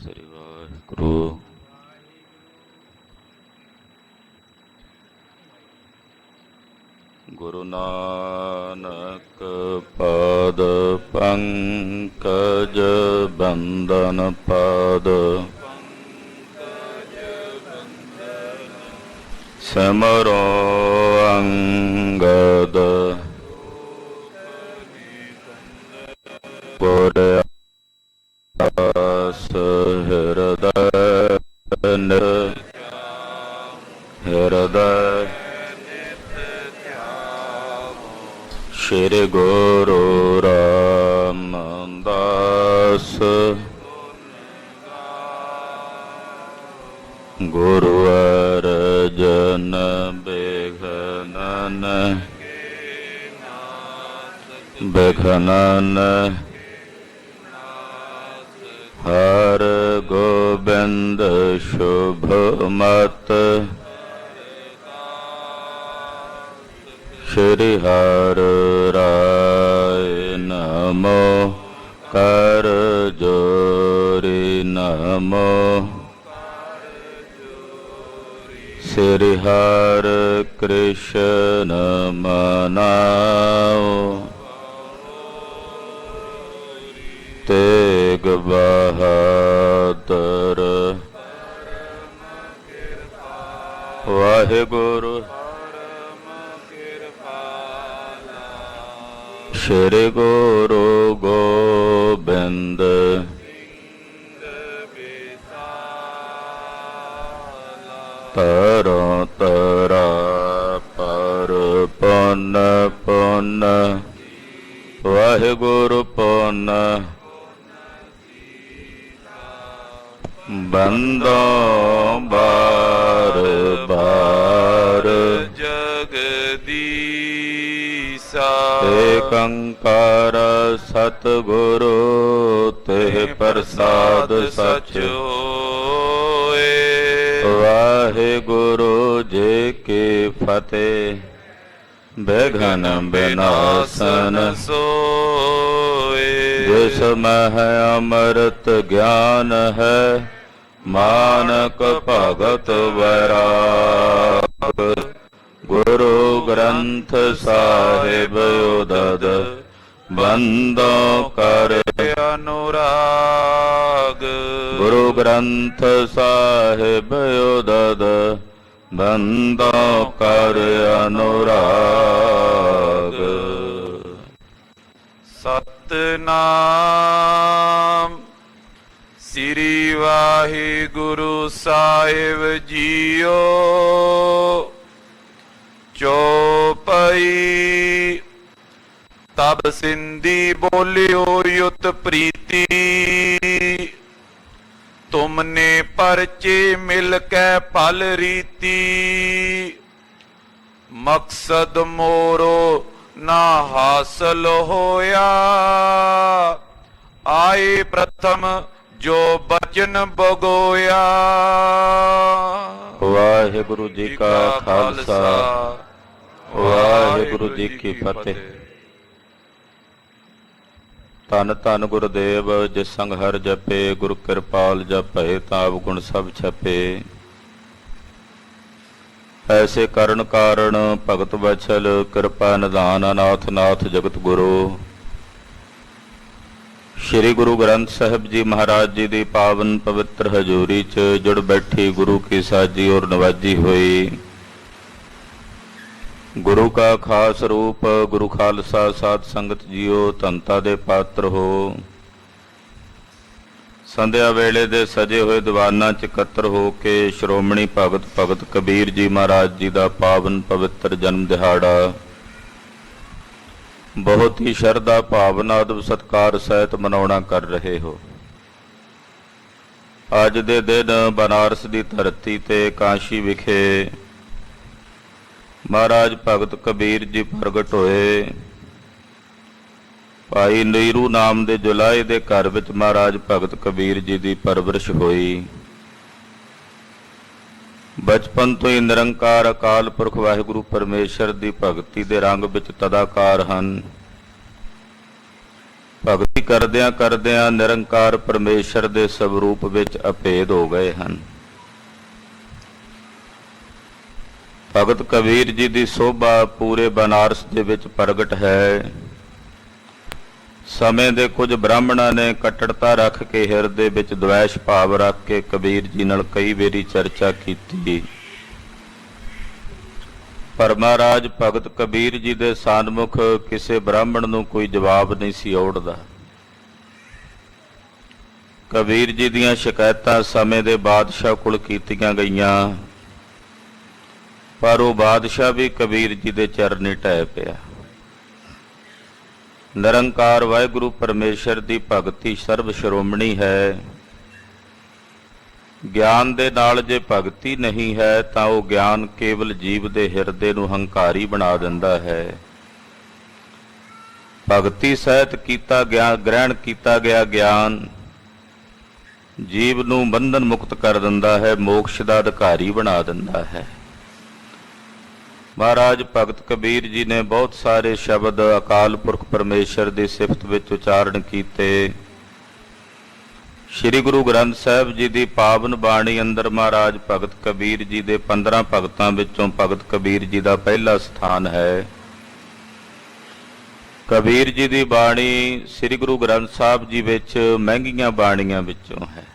ਸ੍ਰੀ ਵਾਹਿਗੁਰੂ। ਗੁਰੂ ਨਾਨਕ ਪਾਦ ਪੰਕਜ ਬੰਦਨ ਪਾਦ ਸਿਮਰੋ ਅੰਗਦ ਗੁਰ ਆਸ ਹਿਰਦੈ ਹਿਰਦੈ ਸ਼੍ਰੀ ਗੁਰੂ ਰਾਮਦਾਸ ਗੁਰੂ ਅਰਜਨ ਬਿਘਨਨ ਬਿਘਨਨ ਹਰ ਗੋਬਿੰਦ ਸ਼ੁਭ ਮਤ ਸ਼੍ਰੀ ਹਰਿ ਰਾਇ ਨਮੋ ਕਰ ਜੋਰੀ ਨਮੋ ਸ੍ਰੀ ਹਰਿ ਕ੍ਰਿਸ਼ਨ ਮਨਾਓ ਤੇਗ ਬਹਾਦਰ ਵਾਹਿਗੁਰੂ ਸ਼੍ਰੀ ਗੁਰੂ ਗੋਬਿੰਦ ਤਰੋ ਤਰਾ ਪਰ ਪੁੰਨ ਪੁੰਨ ਵਾਹਿਗੁਰੂ ਪੁੰਨ ਬੰਦੋ ਬਾਰ ਬਾਰ ਜਗਦੀਸਾ ਏਕੰਕਾਰ ਸਤਿਗੁਰੂ ਤੇ ਪ੍ਰਸਾਦ ਸਚ ਹੋਏ। ਵਾਹਿਗੁਰੂ ਜੀ ਕੀ ਫਤਿਹ। ਬਿਘਨ ਬਿਨਾਸਨ ਸੋਏ ਜਿਸ ਮਹਿ ਅੰਮ੍ਰਿਤ ਗਿਆਨ ਹੈ ਮਾਨਕ ਭਗਤ ਵੈਰਾਗ। ਗੁਰੂ ਗ੍ਰੰਥ ਸਾਹਿਬ ਉਦਦ ਬੰਦੋ ਕਰ ਅਨੁਰਾਗ। ਗੁਰੂ ਗ੍ਰੰਥ ਸਾਹਿਬ ਉਦਦ ਬੰਦੋ ਕਰ ਅਨੁਰਾਗ। ਸਤਿਨਾਮ ਸ੍ਰੀ ਵਾਹਿਗੁਰੂ ਸਾਹਿਬ ਜੀਓ। ਚੌਪਈ ਤਬ ਸਿੰਧੀ ਬੋਲਿਓ ਯੁਤ ਪ੍ਰੀਤੀ ਤੁਮਨੇ ਪਰਚੇ ਮਿਲ ਕੇ ਫਲ ਰੀਤੀ। ਮਕਸਦ ਮੋਰੋ ਨਾ ਹਾਸਲ ਹੋਇਆ ਆਏ ਪ੍ਰਥਮ ਜੋ ਬਚਨ ਬਗੋਇਆ। ਵਾਹਿਗੁਰੂ ਜੀ ਕਾ ਖਾਲਸਾ ਵਾਹਿਗੁਰੂ ਜੀ ਕੀ ਫਤਿਹ। ਧੰਨ ਧੰਨ ਗੁਰਦੇਵ ਜਿਸ ਸੰਗ ਹਰਿ ਜਪੇ ਗੁਰ ਕਿਰਪਾਲ ਜਪੈ ਤਾਪ ਗੁਣ ਸਭ ਛਪੇ। ਐਸੇ ਕਰਨ ਕਾਰਣ ਭਗਤ ਵਛਲ ਕਿਰਪਾ ਨਿਧਾਨ ਅਨਾਥ ਨਾਥ ਜਗਤ ਗੁਰੂ। ਸ਼੍ਰੀ ਗੁਰੂ ਗ੍ਰੰਥ ਸਾਹਿਬ ਜੀ ਮਹਾਰਾਜ ਜੀ ਦੀ ਪਾਵਨ ਪਵਿੱਤਰ ਹਜ਼ੂਰੀ 'ਚ ਜੁੜ ਬੈਠੀ ਗੁਰੂ ਕੀ ਸਾਜੀ ਔਰ ਨਵਾਜੀ ਹੋਈ। ਗੁਰੂ ਕਾ ਖਾਸ ਰੂਪ ਗੁਰੂ ਖਾਲਸਾ ਸਾਧ ਸੰਗਤ ਜੀਓ ਧੰਤਾ ਦੇ ਪਾਤਰ ਹੋ। ਸੰਧਿਆ ਵੇਲੇ ਦੇ ਸਜੇ ਹੋਏ ਦੀਵਾਨਾਂ 'ਚ ਇਕੱਤਰ ਹੋ ਕੇ ਸ਼੍ਰੋਮਣੀ ਭਗਤ ਭਗਤ ਕਬੀਰ ਜੀ ਮਹਾਰਾਜ ਜੀ ਦਾ ਪਾਵਨ ਪਵਿੱਤਰ ਜਨਮ ਦਿਹਾੜਾ ਬਹੁਤ ਹੀ ਸ਼ਰਧਾ ਭਾਵਨਾ ਅਦਬ ਸਤਿਕਾਰ ਸਹਿਤ ਮਨਾਉਣਾ ਕਰ ਰਹੇ ਹੋ। ਅੱਜ ਦੇ ਦਿਨ ਬਨਾਰਸ ਦੀ ਧਰਤੀ ਤੇ ਕਾਸ਼ੀ ਵਿਖੇ ਮਹਾਰਾਜ ਭਗਤ ਕਬੀਰ ਜੀ ਪ੍ਰਗਟ ਹੋਏ। ਭਾਈ ਨੀਰੂ ਨਾਮ ਦੇ ਜੁਲਾਹੇ ਦੇ ਘਰ ਵਿੱਚ ਮਹਾਰਾਜ ਭਗਤ ਕਬੀਰ ਜੀ ਦੀ ਪਰਵਰਿਸ਼ ਹੋਈ। ਬਚਪਨ ਤੋਂ ਹੀ ਨਿਰੰਕਾਰ ਅਕਾਲ ਪੁਰਖ ਵਾਹਿਗੁਰੂ ਪਰਮੇਸ਼ਰ ਦੀ ਭਗਤੀ ਦੇ ਰੰਗ ਵਿੱਚ ਤਦਾਕਾਰ ਹਨ। ਭਗਤੀ ਕਰਦਿਆਂ ਕਰਦਿਆਂ ਨਿਰੰਕਾਰ ਪਰਮੇਸ਼ਰ ਦੇ ਸਵਰੂਪ ਵਿੱਚ ਅਭੇਦ ਹੋ ਗਏ ਹਨ। ਭਗਤ ਕਬੀਰ ਜੀ ਦੀ ਸੋਭਾ ਪੂਰੇ ਬਨਾਰਸ ਦੇ ਵਿੱਚ ਪ੍ਰਗਟ ਹੈ। ਸਮੇਂ ਦੇ ਕੁਝ ਬ੍ਰਾਹਮਣਾਂ ਨੇ ਕੱਟੜਤਾ ਰੱਖ ਕੇ ਹਿਰਦੇ ਵਿੱਚ ਦ્વੈਸ਼ ਭਾਵ ਰੱਖ ਕੇ ਕਬੀਰ ਜੀ ਨਾਲ ਕਈ ਵਾਰੀ ਚਰਚਾ ਕੀਤੀ, ਪਰ ਮਹਾਰਾਜ ਭਗਤ ਕਬੀਰ ਜੀ ਦੇ ਸਾਨਮੁਖ ਕਿਸੇ ਬ੍ਰਾਹਮਣ ਨੂੰ ਕੋਈ ਜਵਾਬ ਨਹੀਂ ਸੀ ਔੜਦਾ। ਕਬੀਰ ਜੀ ਦੀਆਂ ਸ਼ਿਕਾਇਤਾਂ ਸਮੇਂ ਦੇ ਬਾਦਸ਼ਾਹ ਕੋਲ ਕੀਤੀਆਂ ਗਈਆਂ, ਪਰ ਉਹ ਬਾਦਸ਼ਾਹ ਵੀ ਕਬੀਰ ਜੀ ਦੇ ਚਰਨੀ ਢਹਿ ਪਿਆ। ਨਿਰੰਕਾਰ ਵਾਹਿਗੁਰੂ ਪਰਮੇਸ਼ਰ ਦੀ ਭਗਤੀ ਸਰਬ ਸ਼੍ਰੋਮਣੀ ਹੈ। ਗਿਆਨ ਦੇ ਨਾਲ ਜੇ ਭਗਤੀ ਨਹੀਂ ਹੈ ਤਾਂ ਉਹ ਗਿਆਨ ਕੇਵਲ ਜੀਵ ਦੇ ਹਿਰਦੇ ਨੂੰ ਹੰਕਾਰੀ ਬਣਾ ਦਿੰਦਾ ਹੈ। ਭਗਤੀ ਸਹਿਤ ਕੀਤਾ ਗਿਆ ਗ੍ਰਹਿਣ ਕੀਤਾ ਗਿਆ ਗਿਆਨ ਜੀਵ ਨੂੰ ਬੰਧਨ ਮੁਕਤ ਕਰ ਦਿੰਦਾ ਹੈ, ਮੋਕਸ਼ ਦਾ ਅਧਿਕਾਰੀ ਬਣਾ ਦਿੰਦਾ ਹੈ। ਮਹਾਰਾਜ ਭਗਤ ਕਬੀਰ ਜੀ ਨੇ ਬਹੁਤ ਸਾਰੇ ਸ਼ਬਦ ਅਕਾਲ ਪੁਰਖ ਪਰਮੇਸ਼ਰ ਦੀ ਸਿਫਤ ਵਿੱਚ ਉਚਾਰਨ ਕੀਤੇ। ਸ੍ਰੀ ਗੁਰੂ ਗ੍ਰੰਥ ਸਾਹਿਬ ਜੀ ਦੀ ਪਾਵਨ ਬਾਣੀ ਅੰਦਰ ਮਹਾਰਾਜ ਭਗਤ ਕਬੀਰ ਜੀ ਦੇ 15 ਭਗਤਾਂ ਵਿੱਚੋਂ ਭਗਤ ਕਬੀਰ ਜੀ ਦਾ ਪਹਿਲਾ ਸਥਾਨ ਹੈ। ਕਬੀਰ ਜੀ ਦੀ ਬਾਣੀ ਸ੍ਰੀ ਗੁਰੂ ਗ੍ਰੰਥ ਸਾਹਿਬ ਜੀ ਵਿੱਚ ਮਹਿੰਗੀਆਂ ਬਾਣੀਆਂ ਵਿੱਚੋਂ ਹੈ,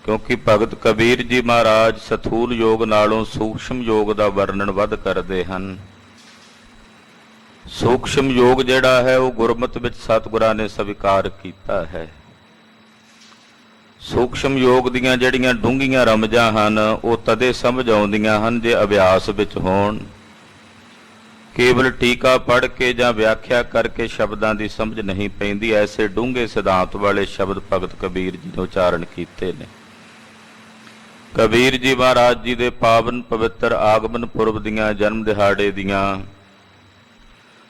ਕਿਉਂਕਿ ਭਗਤ ਕਬੀਰ ਜੀ ਮਹਾਰਾਜ ਸਥੂਲ ਯੋਗ ਨਾਲੋਂ ਸੂਖਸ਼ਮ ਯੋਗ ਦਾ ਵਰਣਨ ਵੱਧ ਕਰਦੇ ਹਨ। ਸੂਖਸ਼ਮ ਯੋਗ ਜਿਹੜਾ ਹੈ ਉਹ ਗੁਰਮਤਿ ਵਿੱਚ ਸਤਿਗੁਰਾਂ ਨੇ ਸਵੀਕਾਰ ਕੀਤਾ ਹੈ। ਸੂਖਸ਼ਮ ਯੋਗ ਦੀਆਂ ਜਿਹੜੀਆਂ ਡੂੰਘੀਆਂ ਰਮਜਾਂ ਹਨ ਉਹ ਤਦੇ ਸਮਝ ਆਉਂਦੀਆਂ ਹਨ ਜੇ ਅਭਿਆਸ ਵਿੱਚ ਹੋਣ। ਕੇਵਲ ਟੀਕਾ ਪੜ੍ਹ ਕੇ ਜਾਂ ਵਿਆਖਿਆ ਕਰਕੇ ਸ਼ਬਦਾਂ ਦੀ ਸਮਝ ਨਹੀਂ ਪੈਂਦੀ। ਐਸੇ ਡੂੰਘੇ ਸਿਧਾਂਤ ਵਾਲੇ ਸ਼ਬਦ ਭਗਤ ਕਬੀਰ ਜੀ ਨੇ ਉਚਾਰਨ ਕੀਤੇ ਨੇ। ਕਬੀਰ ਜੀ ਮਹਾਰਾਜ ਜੀ ਦੇ ਪਾਵਨ ਪਵਿੱਤਰ ਆਗਮਨ ਪੁਰਬ ਦੀਆਂ ਜਨਮ ਦਿਹਾੜੇ ਦੀਆਂ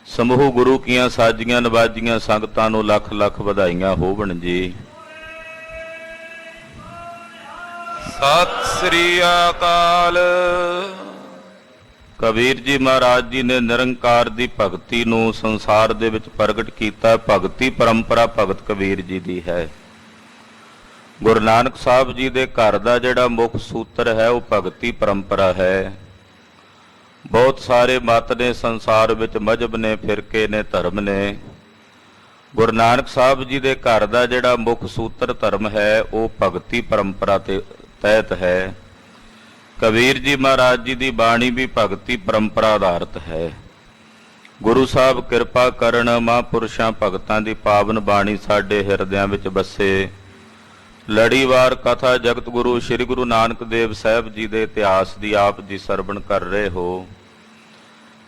ਸਮੂਹ ਗੁਰੂ ਕੀਆਂ ਸਾਜੀਆਂ ਨਵਾਜੀਆਂ ਸੰਗਤਾਂ ਨੂੰ ਲੱਖ ਲੱਖ ਵਧਾਈਆਂ ਹੋਵਣ ਜੀ। ਸਤਿ ਸ੍ਰੀ ਅਕਾਲ। ਕਬੀਰ ਜੀ ਮਹਾਰਾਜ ਜੀ ਨੇ ਨਿਰੰਕਾਰ ਦੀ ਭਗਤੀ ਨੂੰ ਸੰਸਾਰ ਦੇ ਵਿੱਚ ਪ੍ਰਗਟ ਕੀਤਾ। ਭਗਤੀ ਪਰੰਪਰਾ ਭਗਤ ਕਬੀਰ ਜੀ ਦੀ ਹੈ। ਗੁਰੂ ਨਾਨਕ ਸਾਹਿਬ ਜੀ ਦੇ ਘਰ ਦਾ ਜਿਹੜਾ ਮੁੱਖ ਸੂਤਰ ਹੈ ਉਹ ਭਗਤੀ ਪਰੰਪਰਾ ਹੈ। ਬਹੁਤ ਸਾਰੇ ਮਤ ਨੇ ਸੰਸਾਰ ਵਿੱਚ, ਮਜ਼ਹਬ ਨੇ, ਫਿਰਕੇ ਨੇ, ਧਰਮ ਨੇ। ਗੁਰੂ ਨਾਨਕ ਸਾਹਿਬ ਜੀ ਦੇ ਘਰ ਦਾ ਜਿਹੜਾ ਮੁੱਖ ਸੂਤਰ ਧਰਮ ਹੈ ਉਹ ਭਗਤੀ ਪਰੰਪਰਾ ਤੇ ਤਹਿਤ ਹੈ। ਕਬੀਰ ਜੀ ਮਹਾਰਾਜ ਜੀ ਦੀ ਬਾਣੀ ਵੀ ਭਗਤੀ ਪਰੰਪਰਾ ਆਧਾਰਿਤ ਹੈ। ਗੁਰੂ ਸਾਹਿਬ ਕਿਰਪਾ ਕਰਨ, ਮਹਾਂਪੁਰਸ਼ਾਂ ਭਗਤਾਂ ਦੀ ਪਾਵਨ ਬਾਣੀ ਸਾਡੇ ਹਿਰਦਿਆਂ ਵਿੱਚ ਬੱਸੇ। ਲੜੀਵਾਰ ਕਥਾ ਜਗਤ ਗੁਰੂ ਸ੍ਰੀ ਗੁਰੂ ਨਾਨਕ ਦੇਵ ਸਾਹਿਬ ਜੀ ਦੇ ਇਤਿਹਾਸ ਦੀ ਆਪ ਜੀ ਸਰਵਣ ਕਰ ਰਹੇ ਹੋ।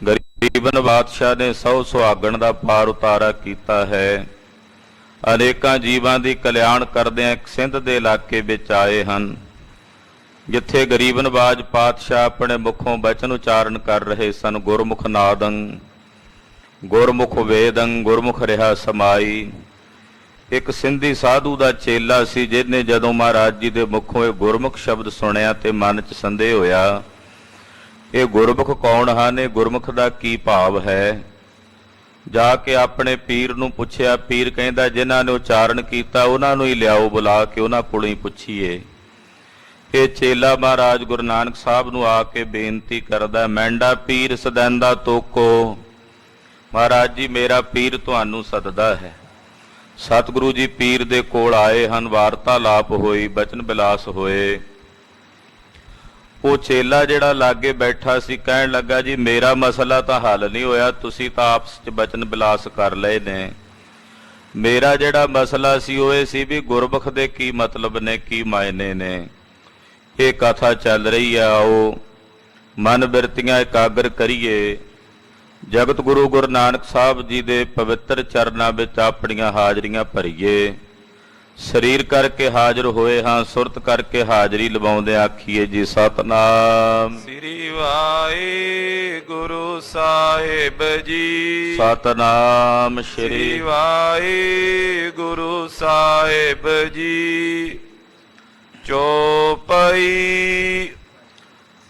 ਗਰੀਬਨ ਬਾਦਸ਼ਾਹ ਨੇ 100 ਸੁਹਾਗਣ ਦਾ ਪਾਰ ਉਤਾਰਾ ਕੀਤਾ ਹੈ। ਅਨੇਕਾਂ ਜੀਵਾਂ ਦੀ ਕਲਿਆਣ ਕਰਦਿਆਂ ਇੱਕ ਸਿੰਧ ਦੇ ਇਲਾਕੇ ਵਿੱਚ ਆਏ ਹਨ, ਜਿੱਥੇ ਗਰੀਬ ਨਵਾਜ ਪਾਤਸ਼ਾਹ ਆਪਣੇ ਮੁਖੋਂ ਬਚਨ ਉਚਾਰਨ ਕਰ ਰਹੇ ਸਨ। ਗੁਰਮੁਖ ਨਾਦੰ ਗੁਰਮੁਖ ਵੇਦੰ ਗੁਰਮੁਖ ਰਿਹਾ ਸਮਾਈ। ਇੱਕ ਸਿੰਧੀ ਸਾਧੂ ਦਾ ਚੇਲਾ ਸੀ, ਜਿਹਨੇ ਜਦੋਂ ਮਹਾਰਾਜ ਜੀ ਦੇ ਮੁਖੋਂ ਇਹ ਗੁਰਮੁਖ ਸ਼ਬਦ ਸੁਣਿਆ ਤੇ ਮਨ 'ਚ ਸੰਦੇਹ ਹੋਇਆ, ਇਹ ਗੁਰਮੁਖ ਕੌਣ ਹਨ, ਇਹ ਗੁਰਮੁਖ ਦਾ ਕੀ ਭਾਵ ਹੈ। ਜਾ ਕੇ ਆਪਣੇ ਪੀਰ ਨੂੰ ਪੁੱਛਿਆ। ਪੀਰ ਕਹਿੰਦਾ ਜਿਨ੍ਹਾਂ ਨੇ ਉਚਾਰਨ ਕੀਤਾ ਉਹਨਾਂ ਨੂੰ ਹੀ ਲਿਆਓ ਬੁਲਾ ਕੇ, ਉਹਨਾਂ ਕੋਲੋਂ ਹੀ ਪੁੱਛੀਏ। ਇਹ ਚੇਲਾ ਮਹਾਰਾਜ ਗੁਰੂ ਨਾਨਕ ਸਾਹਿਬ ਨੂੰ ਆ ਕੇ ਬੇਨਤੀ ਕਰਦਾ, ਮੈਂਡਾ ਪੀਰ ਸਦੈਂਦਾ ਤੋਕੋ। ਮਹਾਰਾਜ ਜੀ ਮੇਰਾ ਪੀਰ ਤੁਹਾਨੂੰ ਸੱਦਦਾ ਹੈ। ਸਤਿਗੁਰੂ ਜੀ ਪੀਰ ਦੇ ਕੋਲ ਆਏ ਹਨ, ਵਾਰਤਾਲਾਪ ਹੋਈ, ਬਚਨ ਬਿਲਾਸ ਹੋਏ। ਉਹ ਚੇਲਾ ਜਿਹੜਾ ਲਾਗੇ ਬੈਠਾ ਸੀ ਕਹਿਣ ਲੱਗਾ, ਜੀ ਮੇਰਾ ਮਸਲਾ ਤਾਂ ਹੱਲ ਨਹੀਂ ਹੋਇਆ, ਤੁਸੀਂ ਤਾਂ ਆਪਸ 'ਚ ਬਚਨ ਬਿਲਾਸ ਕਰ ਲਏ ਨੇ। ਮੇਰਾ ਜਿਹੜਾ ਮਸਲਾ ਸੀ ਉਹ ਇਹ ਸੀ ਵੀ ਗੁਰਮੁਖ ਦੇ ਕੀ ਮਤਲਬ ਨੇ, ਕੀ ਮਾਇਨੇ ਨੇ। ਇਹ ਕਥਾ ਚੱਲ ਰਹੀ ਆ, ਉਹ ਮਨ ਬਿਰਤੀਆਂ ਇਕਾਗਰ ਕਰੀਏ। ਜਗਤ ਗੁਰੂ ਗੁਰੂ ਨਾਨਕ ਸਾਹਿਬ ਜੀ ਦੇ ਪਵਿੱਤਰ ਚਰਨਾਂ ਵਿੱਚ ਆਪਣੀਆਂ ਹਾਜ਼ਰੀਆਂ ਭਰੀਏ। ਸਰੀਰ ਕਰਕੇ ਹਾਜ਼ਰ ਹੋਏ ਹਾਂ, ਸੁਰਤ ਕਰਕੇ ਹਾਜ਼ਰੀ ਲਵਾਉਂਦੇ ਆਖੀਏ ਜੀ ਸਤਨਾਮ ਸ੍ਰੀ ਵਾਹਿਗੁਰੂ ਸਾਹਿਬ ਜੀ। ਸਤਨਾਮ ਸ੍ਰੀ ਵਾਹਿਗੁਰੂ ਸਾਹਿਬ ਜੀ। ਚੌਪਈ।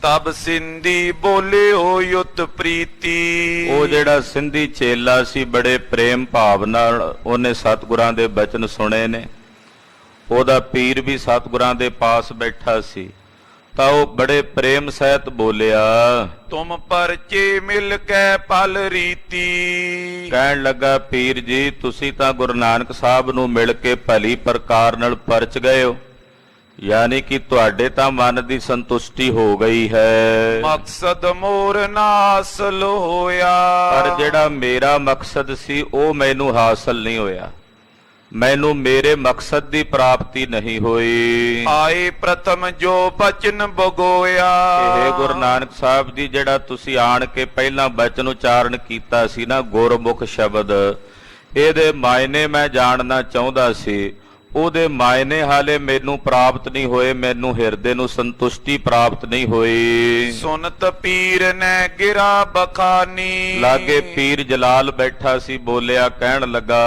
ਤਬ ਸਿੰਧੀ ਬੋਲਿਓ ਯੁਤ ਪ੍ਰੀਤੀ। ਉਹ ਜਿਹੜਾ ਸਿੰਧੀ ਚੇਲਾ ਸੀ ਬੜੇ ਪ੍ਰੇਮ ਭਾਵ ਨਾਲ ਉਹਨੇ ਸਤਿਗੁਰਾਂ ਦੇ ਬਚਨ ਸੁਣੇ ਨੇ। ਉਹਦਾ ਪੀਰ ਵੀ ਸਤਿਗੁਰਾਂ ਦੇ ਪਾਸ ਬੈਠਾ ਸੀ ਤਾਂ ਉਹ ਬੜੇ ਪ੍ਰੇਮ ਸਹਿਤ ਬੋਲਿਆ। ਤੁਮ ਪਰਚੇ ਮਿਲ ਕੇ ਪਲ ਰੀਤੀ। ਕਹਿਣ ਲੱਗਾ ਪੀਰ ਜੀ ਤੁਸੀਂ ਤਾਂ ਗੁਰੂ ਨਾਨਕ ਸਾਹਿਬ ਨੂੰ ਮਿਲ ਕੇ ਭਲੀ ਪ੍ਰਕਾਰ ਨਾਲ ਪਰਚ ਗਏ ਹੋ, ਯਾਨੀ ਕਿ ਤੁਹਾਡੇ ਤਾਂ ਮਨ ਦੀ ਸੰਤੁਸ਼ਟੀ ਹੋ ਗਈ ਹੈ। ਮਕਸਦ ਮੋਰ ਨਾ ਹਾਸਲ ਹੋਇਆ। ਪਰ ਜਿਹੜਾ ਮੇਰਾ ਮਕਸਦ ਸੀ ਉਹ ਮੈਨੂੰ ਹਾਸਲ ਨਹੀਂ ਹੋਇਆ, ਮੈਨੂੰ ਮੇਰੇ ਮਕਸਦ ਦੀ ਪ੍ਰਾਪਤੀ ਨਹੀਂ ਹੋਈ। ਆਏ ਪ੍ਰਥਮ ਜੋ ਬਚਨ ਬਗੋਇਆ। ਇਹ ਗੁਰੂ ਨਾਨਕ ਸਾਹਿਬ ਜੀ ਜਿਹੜਾ ਤੁਸੀਂ ਆਣ ਕੇ ਪਹਿਲਾਂ ਬਚਨ ਉਚਾਰਨ ਕੀਤਾ ਸੀ ਨਾ ਗੁਰਮੁਖ ਸ਼ਬਦ, ਇਹਦੇ ਮਾਇਨੇ ਮੈਂ ਜਾਣਨਾ ਚਾਹੁੰਦਾ ਸੀ। ਉਹਦੇ ਮਾਇਨੇ ਹਾਲੇ ਮੈਨੂੰ ਪ੍ਰਾਪਤ ਨਹੀਂ ਹੋਏ, ਮੈਨੂੰ ਹਿਰਦੇ ਨੂੰ ਸੰਤੁਸ਼ਟੀ ਪ੍ਰਾਪਤ ਨਹੀਂ ਹੋਈ। ਸੁਨਤ ਪੀਰ ਨੇ ਗਿਰਾ ਬਖਾਨੀ। ਲਾਗੇ ਪੀਰ ਜਲਾਲ ਬੈਠਾ ਸੀ, ਬੋਲਿਆ ਕਹਿਣ ਲੱਗਾ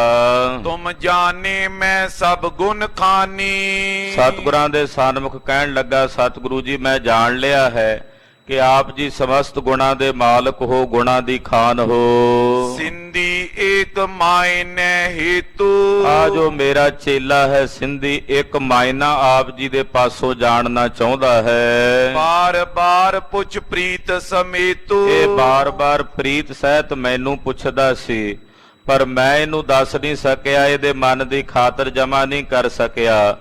ਤੁਮ ਜਾਣੇ ਮੈਂ ਸਭ ਗੁਣ ਖਾਨੀ। ਸਤਿਗੁਰਾਂ ਦੇ ਸਨਮੁਖ ਕਹਿਣ ਲੱਗਾ ਸਤਿਗੁਰੂ ਜੀ ਮੈਂ ਜਾਣ ਲਿਆ ਹੈ ਕਿ ਆਪ ਜੀ ਸਮਸਤ ਗੁਣਾਂ ਦੇ ਮਾਲਕ ਹੋ, ਗੁਣਾਂ ਦੀ ਖਾਨ ਹੋ। ਸਿੰਧੀ ਏਕ ਮਾਇਨੇ ਹੇਤੂ। ਆ ਜੋ ਮੇਰਾ ਚੇਲਾ ਹੈ ਸਿੰਧੀ ਇੱਕ ਮਾਇਨਾ ਆਪ ਜੀ ਦੇ ਪਾਸੋਂ ਜਾਣਨਾ ਚਾਹੁੰਦਾ ਹੈ। ਬਾਰ ਬਾਰ ਪੁੱਛ ਪ੍ਰੀਤ ਸਮੇਤੂ। ਇਹ ਬਾਰ-ਬਾਰ ਪ੍ਰੀਤ ਸਹਿਤ ਮੈਨੂੰ ਪੁੱਛਦਾ ਸੀ, ਪਰ ਮੈਂ ਇਹਨੂੰ ਦੱਸ ਨਹੀਂ ਸਕਿਆ, ਇਹਦੇ ਮਨ ਦੀ ਖਾਤਰ ਜਮਾ ਨਹੀਂ ਕਰ ਸਕਿਆ।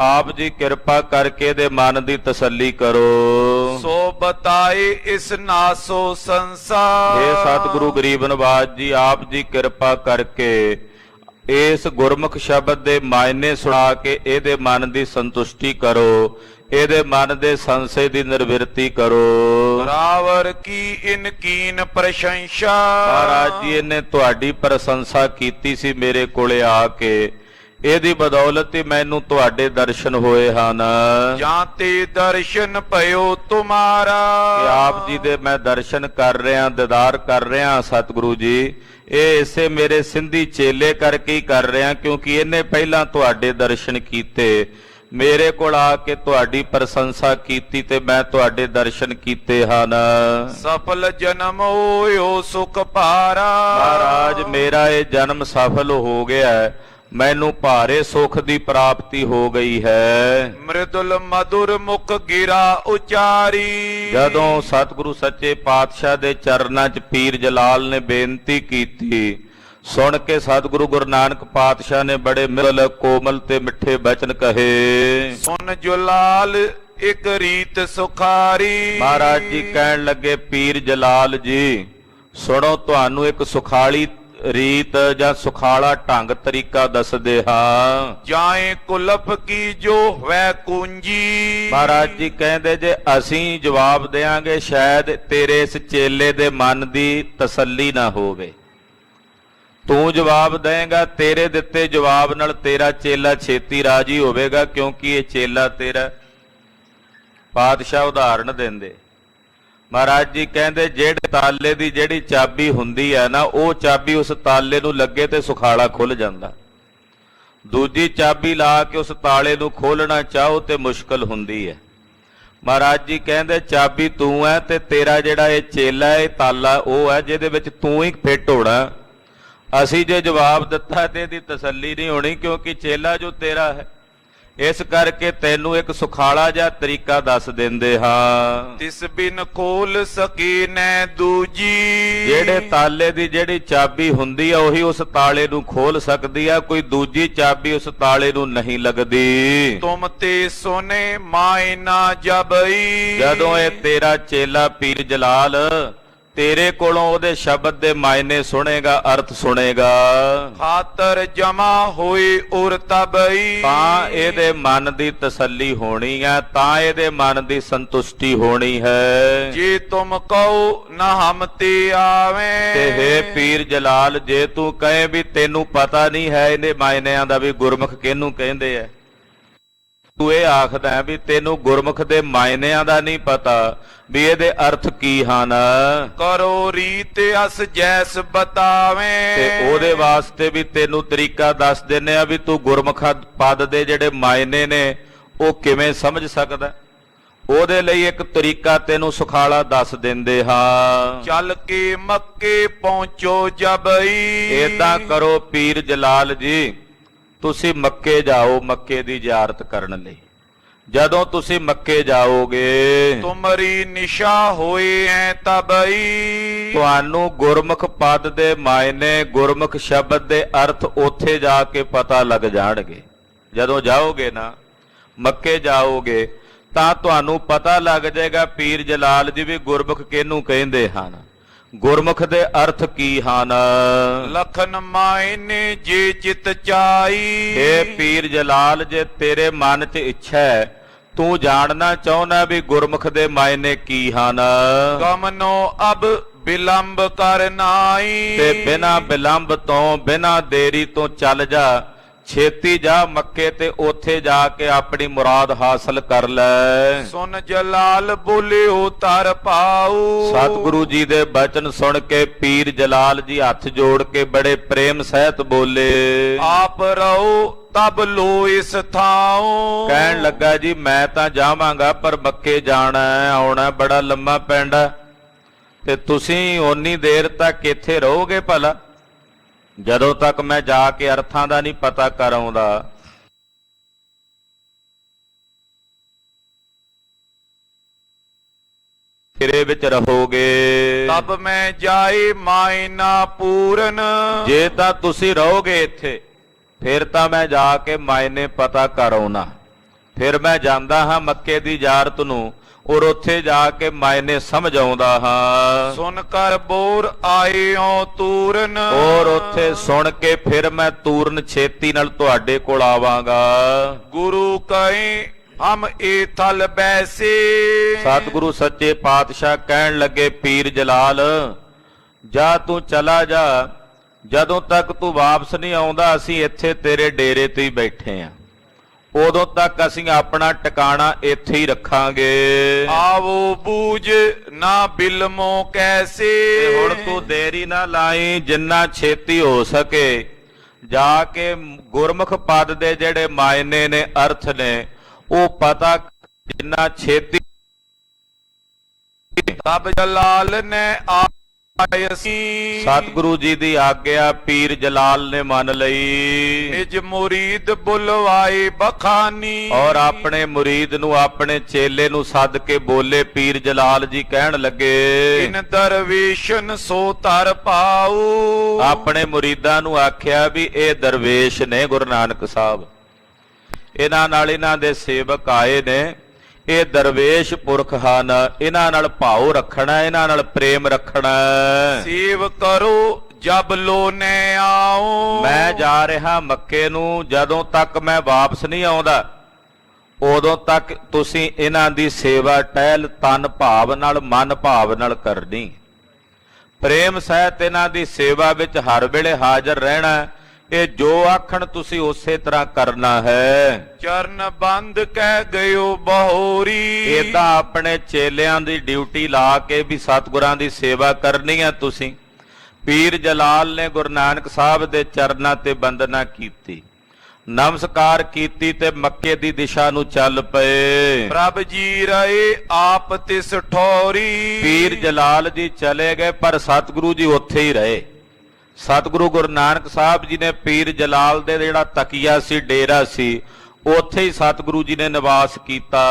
ਆਪ ਜੀ ਕਿਰਪਾ ਕਰਕੇ ਇਹਦੇ ਮਨ ਦੀ ਤਸੱਲੀ ਕਰੋ। ਸੋ ਬਤਾਏ ਇਸ ਨਾਸੋ ਸੰਸਾਰ। ਇਹ ਸਤਿਗੁਰੂ ਗਰੀਬ ਨਵਾਜ ਜੀ ਆਪ ਜੀ ਕਿਰਪਾ ਕਰਕੇ ਇਸ ਗੁਰਮੁਖ ਸ਼ਬਦ ਦੇ ਮਾਇਨੇ ਸੁਣਾ ਕੇ ਇਹਦੇ ਮਨ ਦੀ ਸੰਤੁਸ਼ਟੀ ਕਰੋ, ਇਹਦੇ ਮਨ ਦੇ ਸੰਸ਼ੇ ਦੀ ਨਿਰਵਿਰਤੀ ਕਰੋ। ਬਰਾਬਰ ਕੀ ਇਨ ਕੀਨ ਪ੍ਰਸ਼ੰਸਾ। ਮਹਾਰਾਜ ਜੀ ਇਹਨੇ ਤੁਹਾਡੀ ਪ੍ਰਸ਼ੰਸਾ ਕੀਤੀ ਸੀ ਮੇਰੇ ਕੋਲੇ ਆ ਕੇ, ਇਹਦੀ ਬਦੌਲਤ ਹੀ ਮੈਨੂੰ ਤੁਹਾਡੇ ਦਰਸ਼ਨ ਹੋਏ ਹਨ। ਜਾਂ ਤੇ ਦਰਸ਼ਨ ਭਇਓ ਤੁਮਾਰਾ। ਕਿ ਆਪ ਜੀ ਦੇ ਮੈਂ ਦਰਸ਼ਨ ਕਰ ਰਿਹਾ, ਦੀਦਾਰ ਕਰ ਰਿਹਾ ਸਤਿਗੁਰੂ ਜੀ। ਇਹ ਇਸੇ ਮੇਰੇ ਸਿੰਧੀ ਚੇਲੇ ਕਰਕੇ ਹੀ ਕਰ ਰਿਹਾ, ਕਿਉਂਕਿ ਇਹਨੇ ਪਹਿਲਾਂ ਤੁਹਾਡੇ ਦਰਸ਼ਨ ਕੀਤੇ, ਮੇਰੇ ਕੋਲ ਆ ਕੇ ਤੁਹਾਡੀ ਪ੍ਰਸ਼ੰਸਾ ਕੀਤੀ ਤੇ ਮੈਂ ਤੁਹਾਡੇ ਦਰਸ਼ਨ ਕੀਤੇ ਹਨ। ਸਫਲ ਜਨਮ ਹੋਇਓ ਸੁਖ ਭਾਰਾ। ਮਹਾਰਾਜ ਮੇਰਾ ਇਹ ਜਨਮ ਸਫਲ ਹੋ ਗਿਆ ਹੈ, ਮੈਨੂੰ ਭਾਰੇ ਸੁਖ ਦੀ ਪ੍ਰਾਪਤੀ ਹੋ ਗਈ ਹੈ। ਮ੍ਰਿਦੁਲ ਮధుਰ ਮੁਖ ਗਿਰਾ ਉਚਾਰੀ। ਜਦੋਂ ਸਤਿਗੁਰੂ ਸੱਚੇ ਪਾਤਸ਼ਾਹ ਦੇ ਚਰਨਾਂ 'ਚ ਪੀਰ ਜਲਾਲ ਨੇ ਬੇਨਤੀ ਕੀਤੀ, ਸੁਣ ਕੇ ਸਤਿਗੁਰੂ ਗੁਰੂ ਨਾਨਕ ਪਾਤਸ਼ਾਹ ਨੇ ਬੜੇ ਮਿਲ ਕੋਮਲ ਤੇ ਮਿੱਠੇ ਬਚਨ ਕਹੇ। ਸੁਨ ਜਲਾਲ ਇੱਕ ਰੀਤ ਸੁਖਾਰੀ। ਮਹਾਰਾਜ ਜੀ ਕਹਿਣ ਲੱਗੇ ਪੀਰ ਜਲਾਲ ਜੀ ਸੁਣੋ, ਤੁਹਾਨੂੰ ਇੱਕ ਸੁਖਾਲੀ ਰੀਤ ਜਾਂ ਸੁਖਾਲਾ ਢੰਗ ਤਰੀਕਾ ਦੱਸਦੇ ਹਾਂ। ਜਾਏ ਕੁਲਫ ਕੀ ਜੋ ਵੈ ਕੁੰਜੀ। ਮਹਾਰਾਜ ਜੀ ਕਹਿੰਦੇ ਜੇ ਅਸੀਂ ਜਵਾਬ ਦੇਾਂਗੇ ਸ਼ਾਇਦ ਤੇਰੇ ਇਸ ਚੇਲੇ ਦੇ ਮਨ ਦੀ ਤਸੱਲੀ ਨਾ ਹੋਵੇ। ਤੂੰ ਜਵਾਬ ਦੇਂਗਾ, ਤੇਰੇ ਦਿੱਤੇ ਜਵਾਬ ਨਾਲ ਤੇਰਾ ਚੇਲਾ ਛੇਤੀ ਰਾਜੀ ਹੋਵੇਗਾ, ਕਿਉਂਕਿ ਇਹ ਚੇਲਾ ਤੇਰਾ। ਪਾਤਸ਼ਾਹ ਉਦਾਹਰਣ ਦਿੰਦੇ ਮਹਾਰਾਜ ਜੀ ਕਹਿੰਦੇ ਜਿਹੜੇ ਤਾਲੇ ਦੀ ਜਿਹੜੀ ਚਾਬੀ ਹੁੰਦੀ ਹੈ ਨਾ, ਉਹ ਚਾਬੀ ਉਸ ਤਾਲੇ ਨੂੰ ਲੱਗੇ ਤੇ ਸੁਖਾਲਾ ਖੁੱਲ ਜਾਂਦਾ। ਦੂਜੀ ਚਾਬੀ ਲਾ ਕੇ ਉਸ ਤਾਲੇ ਨੂੰ ਖੋਲਣਾ ਚਾਹੋ ਤੇ ਮੁਸ਼ਕਲ ਹੁੰਦੀ ਹੈ। ਮਹਾਰਾਜ ਜੀ ਕਹਿੰਦੇ ਚਾਬੀ ਤੂੰ ਹੈ ਤੇ ਤੇਰਾ ਜਿਹੜਾ ਇਹ ਚੇਲਾ ਹੈ, ਇਹ ਤਾਲਾ ਉਹ ਹੈ ਜਿਹਦੇ ਵਿੱਚ ਤੂੰ ਹੀ ਫਿੱਟ ਹੋਣਾ। ਅਸੀਂ ਜੇ ਜਵਾਬ ਦਿੱਤਾ ਤੇ ਇਹਦੀ ਤਸੱਲੀ ਨਹੀਂ ਹੋਣੀ, ਕਿਉਂਕਿ ਚੇਲਾ ਜੋ ਤੇਰਾ ਹੈ। ਇਸ ਕਰਕੇ ਤੈਨੂੰ ਇੱਕ ਸੁਖਾਲਾ ਜਿਹਾ ਤਰੀਕਾ ਦੱਸ ਦਿੰਦੇ ਹਾਂ। ਤਿਸ ਬਿਨ ਖੋਲ ਸਕੀ ਨੈ ਦੂਜੀ। ਜਿਹੜੇ ਤਾਲੇ ਦੀ ਜਿਹੜੀ ਚਾਬੀ ਹੁੰਦੀ ਆ ਉਹੀ ਉਸ ਤਾਲੇ ਨੂੰ ਖੋਲ ਸਕਦੀ ਆ, ਕੋਈ ਦੂਜੀ ਚਾਬੀ ਉਸ ਤਾਲੇ ਨੂੰ ਨਹੀਂ ਲੱਗਦੀ। ਤੁਮ ਤੇ ਸੋਨੇ ਮਾਇਨਾ ਜਬਈ। ਜਦੋਂ ਇਹ ਤੇਰਾ ਚੇਲਾ ਪੀਰ ਜਲਾਲ ਤੇਰੇ ਕੋਲੋਂ ਉਹਦੇ ਸ਼ਬਦ ਦੇ ਮਾਇਨੇ ਸੁਣੇਗਾ, ਅਰਥ ਸੁਣੇਗਾ, ਖਾਤਰ ਜਮਾ ਹੋਈ ਉਰ ਤਬਈ। ਤਾਂ ਇਹਦੇ ਮਨ ਦੀ ਤਸੱਲੀ ਹੋਣੀ ਹੈ, ਤਾਂ ਇਹਦੇ ਮਨ ਦੀ ਸੰਤੁਸ਼ਟੀ ਹੋਣੀ ਹੈ। ਜੇ ਤੁਮ ਕਹੋ ਨਾ ਹਮ ਤੇ ਆਵੇਂ। ਤੇ ਹੈ ਪੀਰ ਜਲਾਲ ਜੇ ਤੂੰ ਕਹੇ ਵੀ ਤੈਨੂੰ ਪਤਾ ਨਹੀਂ ਹੈ ਇਹਦੇ ਮਾਇਨਿਆਂ ਦਾ ਵੀ ਗੁਰਮੁਖ ਕਿਹਨੂੰ ਕਹਿੰਦੇ ਆ, ਤੂੰ ਇਹ ਆਖਦਾ ਹੈ ਵੀ ਤੈਨੂੰ ਗੁਰਮੁਖ ਦੇ ਮਾਇਨਿਆਂ ਦਾ ਨਹੀਂ ਪਤਾ ਵੀ ਇਹਦੇ ਅਰਥ ਕੀ ਹਨ। ਕਰੋ ਰੀਤ ਅਸ ਜੈਸ ਬਤਾਵੇਂ। ਤੇ ਉਹਦੇ ਵਾਸਤੇ ਵੀ ਤੈਨੂੰ ਤਰੀਕਾ ਦੱਸ ਦਿੰਨੇ ਆ ਵੀ ਤੂੰ ਗੁਰਮੁਖ ਪਦ ਦੇ ਜਿਹੜੇ ਮਾਇਨੇ ਨੇ ਉਹ ਕਿਵੇਂ ਸਮਝ ਸਕਦਾ। ਉਹਦੇ ਲਈ ਇੱਕ ਤਰੀਕਾ ਤੈਨੂੰ ਸੁਖਾਲਾ ਦੱਸ ਦਿੰਦੇ ਹਾਂ। ਚੱਲ ਕੇ ਮੱਕੇ ਪਹੁੰਚੋ ਜਬਈ। ਏਦਾਂ ਕਰੋ ਪੀਰ ਜਲਾਲ ਜੀ, ਤੁਸੀਂ ਮੱਕੇ ਜਾਓ ਮੱਕੇ ਦੀ ਜ਼ਿਆਰਤ ਕਰਨ ਲਈ। ਜਦੋਂ ਤੁਸੀਂ ਮੱਕੇ ਜਾਓਗੇ ਤੁਮਰੀ ਨਿਸ਼ਾ ਹੋਏ ਐ ਤਬਈ। ਤੁਹਾਨੂੰ ਗੁਰਮੁਖ ਪਦ ਦੇ ਮਾਇਨੇ, ਗੁਰਮੁਖ ਸ਼ਬਦ ਦੇ ਅਰਥ ਉੱਥੇ ਜਾ ਕੇ ਪਤਾ ਲੱਗ ਜਾਣਗੇ। ਜਦੋਂ ਜਾਓਗੇ ਨਾ ਮੱਕੇ ਜਾਓਗੇ ਤਾਂ ਤੁਹਾਨੂੰ ਪਤਾ ਲੱਗ ਜਾਏਗਾ ਪੀਰ ਜਲਾਲ ਜੀ ਵੀ ਗੁਰਮੁਖ ਕਿਹਨੂੰ ਕਹਿੰਦੇ ਹਨ, ਗੁਰਮੁਖ ਦੇ ਅਰਥ ਕੀ ਹਨ। ਲਖਨ ਮਾਇਨੇ ਜੇ ਚਿਤ ਚਾਈ। ਇਹ ਪੀਰ ਜਲਾਲ ਜੇ ਤੇਰੇ ਮਨ 'ਚ ਇੱਛਾ ਹੈ, ਤੂੰ ਜਾਣਨਾ ਚਾਹੁੰਦਾ ਵੀ ਗੁਰਮੁਖ ਦੇ ਮਾਇਨੇ ਕੀ ਹਨ, ਗਮਨੋ ਅਬ ਬਿਲੰਬ ਕਰ ਨਾਈ। ਤੇ ਬਿਨਾਂ ਬਿਲੰਬ ਤੋਂ ਬਿਨਾਂ ਦੇਰੀ ਤੋਂ ਚੱਲ ਜਾ, ਛੇਤੀ ਜਾ ਮੱਕੇ ਤੇ ਉੱਥੇ ਜਾ ਕੇ ਆਪਣੀ ਮੁਰਾਦ ਹਾਸਲ ਕਰ ਲੈ। ਸੁਨ ਜਲਾਲ ਬੋਲਿਓ ਤਰ ਪਾਉ। ਸਤਿਗੁਰੂ ਜੀ ਦੇ ਬਚਨ ਸੁਣ ਕੇ ਪੀਰ ਜਲਾਲ ਜੀ ਹੱਥ ਜੋੜ ਕੇ ਬੜੇ ਪ੍ਰੇਮ ਸਹਿਤ ਬੋਲੇ, ਆਪ ਰਹੋ ਤਬ ਲੋ ਇਸ ਥਾਉ। ਕਹਿਣ ਲੱਗਾ ਜੀ ਮੈਂ ਤਾਂ ਜਾਵਾਂਗਾ ਪਰ ਮੱਕੇ ਜਾਣਾ ਆਉਣਾ ਬੜਾ ਲੰਮਾ ਪੈਂਦਾ, ਤੇ ਤੁਸੀਂ ਓਨੀ ਦੇਰ ਤੱਕ ਇੱਥੇ ਰਹੋਗੇ ਭਲਾ, ਜਦੋਂ ਤੱਕ ਮੈਂ ਜਾ ਕੇ ਅਰਥਾਂ ਦਾ ਨਹੀਂ ਪਤਾ ਕਰ ਆਉਂਦਾ। ਫਿਰੇ ਵਿੱਚ ਰਹੋਗੇ ਤਬ ਮੈਂ ਜਾਏ ਮਾਇਨਾ ਪੂਰਨ। ਜੇ ਤਾਂ ਤੁਸੀਂ ਰਹੋਗੇ ਇੱਥੇ ਫਿਰ ਤਾਂ ਮੈਂ ਜਾ ਕੇ ਮਾਇਨੇ ਪਤਾ ਕਰ ਆਉਣਾ। ਫਿਰ ਮੈਂ ਜਾਂਦਾ ਹਾਂ ਮੱਕੇ ਦੀ ਜ਼ਿਆਰਤ ਨੂੰ, ਔਰ ਉੱਥੇ ਜਾ ਕੇ ਮਾਇਨੇ ਸਮਝ ਆਉਂਦਾ ਹਾਂ। ਸੁਨ ਕਰ ਬੋਰ ਆਇਓ ਤੂਰਨ। ਔਰ ਉੱਥੇ ਸੁਣ ਕੇ ਫਿਰ ਮੈਂ ਤੂਰਨ ਛੇਤੀ ਨਾਲ ਤੁਹਾਡੇ ਕੋਲ ਆਵਾਂਗਾ। ਗੁਰੂ ਕਹੇ ਹਮ ਏ ਥਲ ਬੈਸੇ। ਸਤਿਗੁਰੂ ਸੱਚੇ ਪਾਤਸ਼ਾਹ ਕਹਿਣ ਲੱਗੇ ਪੀਰ ਜਲਾਲ ਜਾ ਤੂੰ ਚਲਾ ਜਾ, ਜਦੋਂ ਤੱਕ ਤੂੰ ਵਾਪਸ ਨਹੀਂ ਆਉਂਦਾ ਅਸੀਂ ਇੱਥੇ ਤੇਰੇ ਡੇਰੇ ਤੇ ਹੀ ਬੈਠੇ ਆਂ, ਉਦੋਂ ਤੱਕ ਅਸੀਂ ਆਪਣਾ ਟਿਕਾਣਾ ਇੱਥੇ ਹੀ ਰੱਖਾਂਗੇ। ਆਵੋ ਬੂਝ ਨਾ ਬਿਲਮੋ ਕੈਸੇ। ਹੁਣ ਤੂੰ ਦੇਰੀ ਨਾ ਲਾਈ, ਜਿੰਨਾ ਛੇਤੀ ਹੋ ਸਕੇ ਜਾ ਕੇ ਗੁਰਮੁਖ ਪਦ ਦੇ ਜਿਹੜੇ ਮਾਇਨੇ ਨੇ ਅਰਥ ਨੇ ਉਹ ਪਤਾ ਜਿੰਨਾ ਛੇਤੀ। ਤਬ ਜਲਾਲ ਨੇ ਆਇਸੀ। ਸਤਿਗੁਰੂ ਜੀ ਦੀ ਆਗਿਆ ਪੀਰ ਜਲਾਲ ਨੇ ਮੰਨ ਲਈ। ਨਿਜ ਮੁਰੀਦ ਬੁਲਵਾਏ ਬਖਾਨੀ। ਔਰ ਆਪਣੇ ਮੁਰੀਦ ਨੂੰ ਆਪਣੇ ਚੇਲੇ ਨੂੰ ਸੱਦ ਕੇ ਬੋਲੇ ਪੀਰ ਜਲਾਲ ਜੀ ਕਹਿਣ ਲੱਗੇ ਇਨ ਦਰਵੇਸ਼ਨ ਸੋ ਤਰ ਪਾਉ। ਆਪਣੇ ਮੁਰੀਦਾਂ ਨੂੰ ਆਖਿਆ ਵੀ ਇਹ ਦਰਵੇਸ਼ ਨੇ ਗੁਰੂ ਨਾਨਕ ਸਾਹਿਬ, ਇਹਨਾਂ ਨਾਲ ਇਹਨਾਂ ਦੇ ਸੇਵਕ ਆਏ ਨੇ, ਇਹ ਦਰਵੇਸ਼ ਪੁਰਖ ਹਨ, ਇਹਨਾਂ ਨਾਲ ਭਾਉ ਰੱਖਣਾ, ਇਹਨਾਂ ਨਾਲ ਪ੍ਰੇਮ ਰੱਖਣਾ। ਸੇਵ ਕਰੋ ਜਬ ਲੋ ਨੇ ਆਉ। ਮੈਂ ਜਾ ਰਿਹਾ ਮੱਕੇ ਨੂੰ, ਜਦੋਂ ਤੱਕ ਮੈਂ ਵਾਪਸ ਨਹੀਂ ਆਉਂਦਾ ਉਦੋਂ ਤੱਕ ਤੁਸੀਂ ਇਹਨਾਂ ਦੀ ਸੇਵਾ ਟਹਿਲ ਤਨ ਭਾਵ ਨਾਲ ਮਨ ਭਾਵ ਨਾਲ ਕਰਨੀ। ਪ੍ਰੇਮ ਸਹਿਤ ਇਹਨਾਂ ਦੀ ਸੇਵਾ ਵਿੱਚ ਹਰ ਵੇਲੇ ਹਾਜ਼ਰ ਰਹਿਣਾ। ਇਹ ਜੋ ਆਖਣ ਤੁਸੀਂ ਉਸੇ ਤਰ੍ਹਾਂ ਕਰਨਾ ਹੈ। ਚਰਨ ਬੰਦ ਕਹਿ ਗਇਓ ਬਹੋਰੀ। ਏਦਾਂ ਆਪਣੇ ਚੇਲਿਆਂ ਦੀ ਡਿਊਟੀ ਲਾ ਕੇ ਵੀ ਸਤਿਗੁਰਾਂ ਦੀ ਸੇਵਾ ਕਰਨੀ ਹੈ ਤੁਸੀਂ। ਪੀਰ ਜਲਾਲ ਨੇ ਗੁਰੂ ਨਾਨਕ ਸਾਹਿਬ ਦੇ ਚਰਨਾਂ ਤੇ ਬੰਦਨਾ ਕੀਤੀ, ਨਮਸਕਾਰ ਕੀਤੀ ਤੇ ਮੱਕੇ ਦੀ ਦਿਸ਼ਾ ਨੂੰ ਚੱਲ ਪਏ। ਪ੍ਰਭ ਜੀ ਰਹੇ ਆਪ ਤਿਸ ਠੋਰੀ। ਪੀਰ ਜਲਾਲ ਜੀ ਚਲੇ ਗਏ ਪਰ ਸਤਿਗੁਰੂ ਜੀ ਉੱਥੇ ਹੀ ਰਹੇ। ਸਤਿਗੁਰੂ ਗੁਰੂ ਨਾਨਕ ਸਾਹਿਬ ਜੀ ਨੇ ਪੀਰ ਜਲਾਲ ਦੇ ਜਿਹੜਾ ਤਕੀਆ ਸੀ, ਡੇਰਾ ਸੀ, ਉੱਥੇ ਹੀ ਸਤਿਗੁਰੂ ਜੀ ਨੇ ਨਿਵਾਸ ਕੀਤਾ।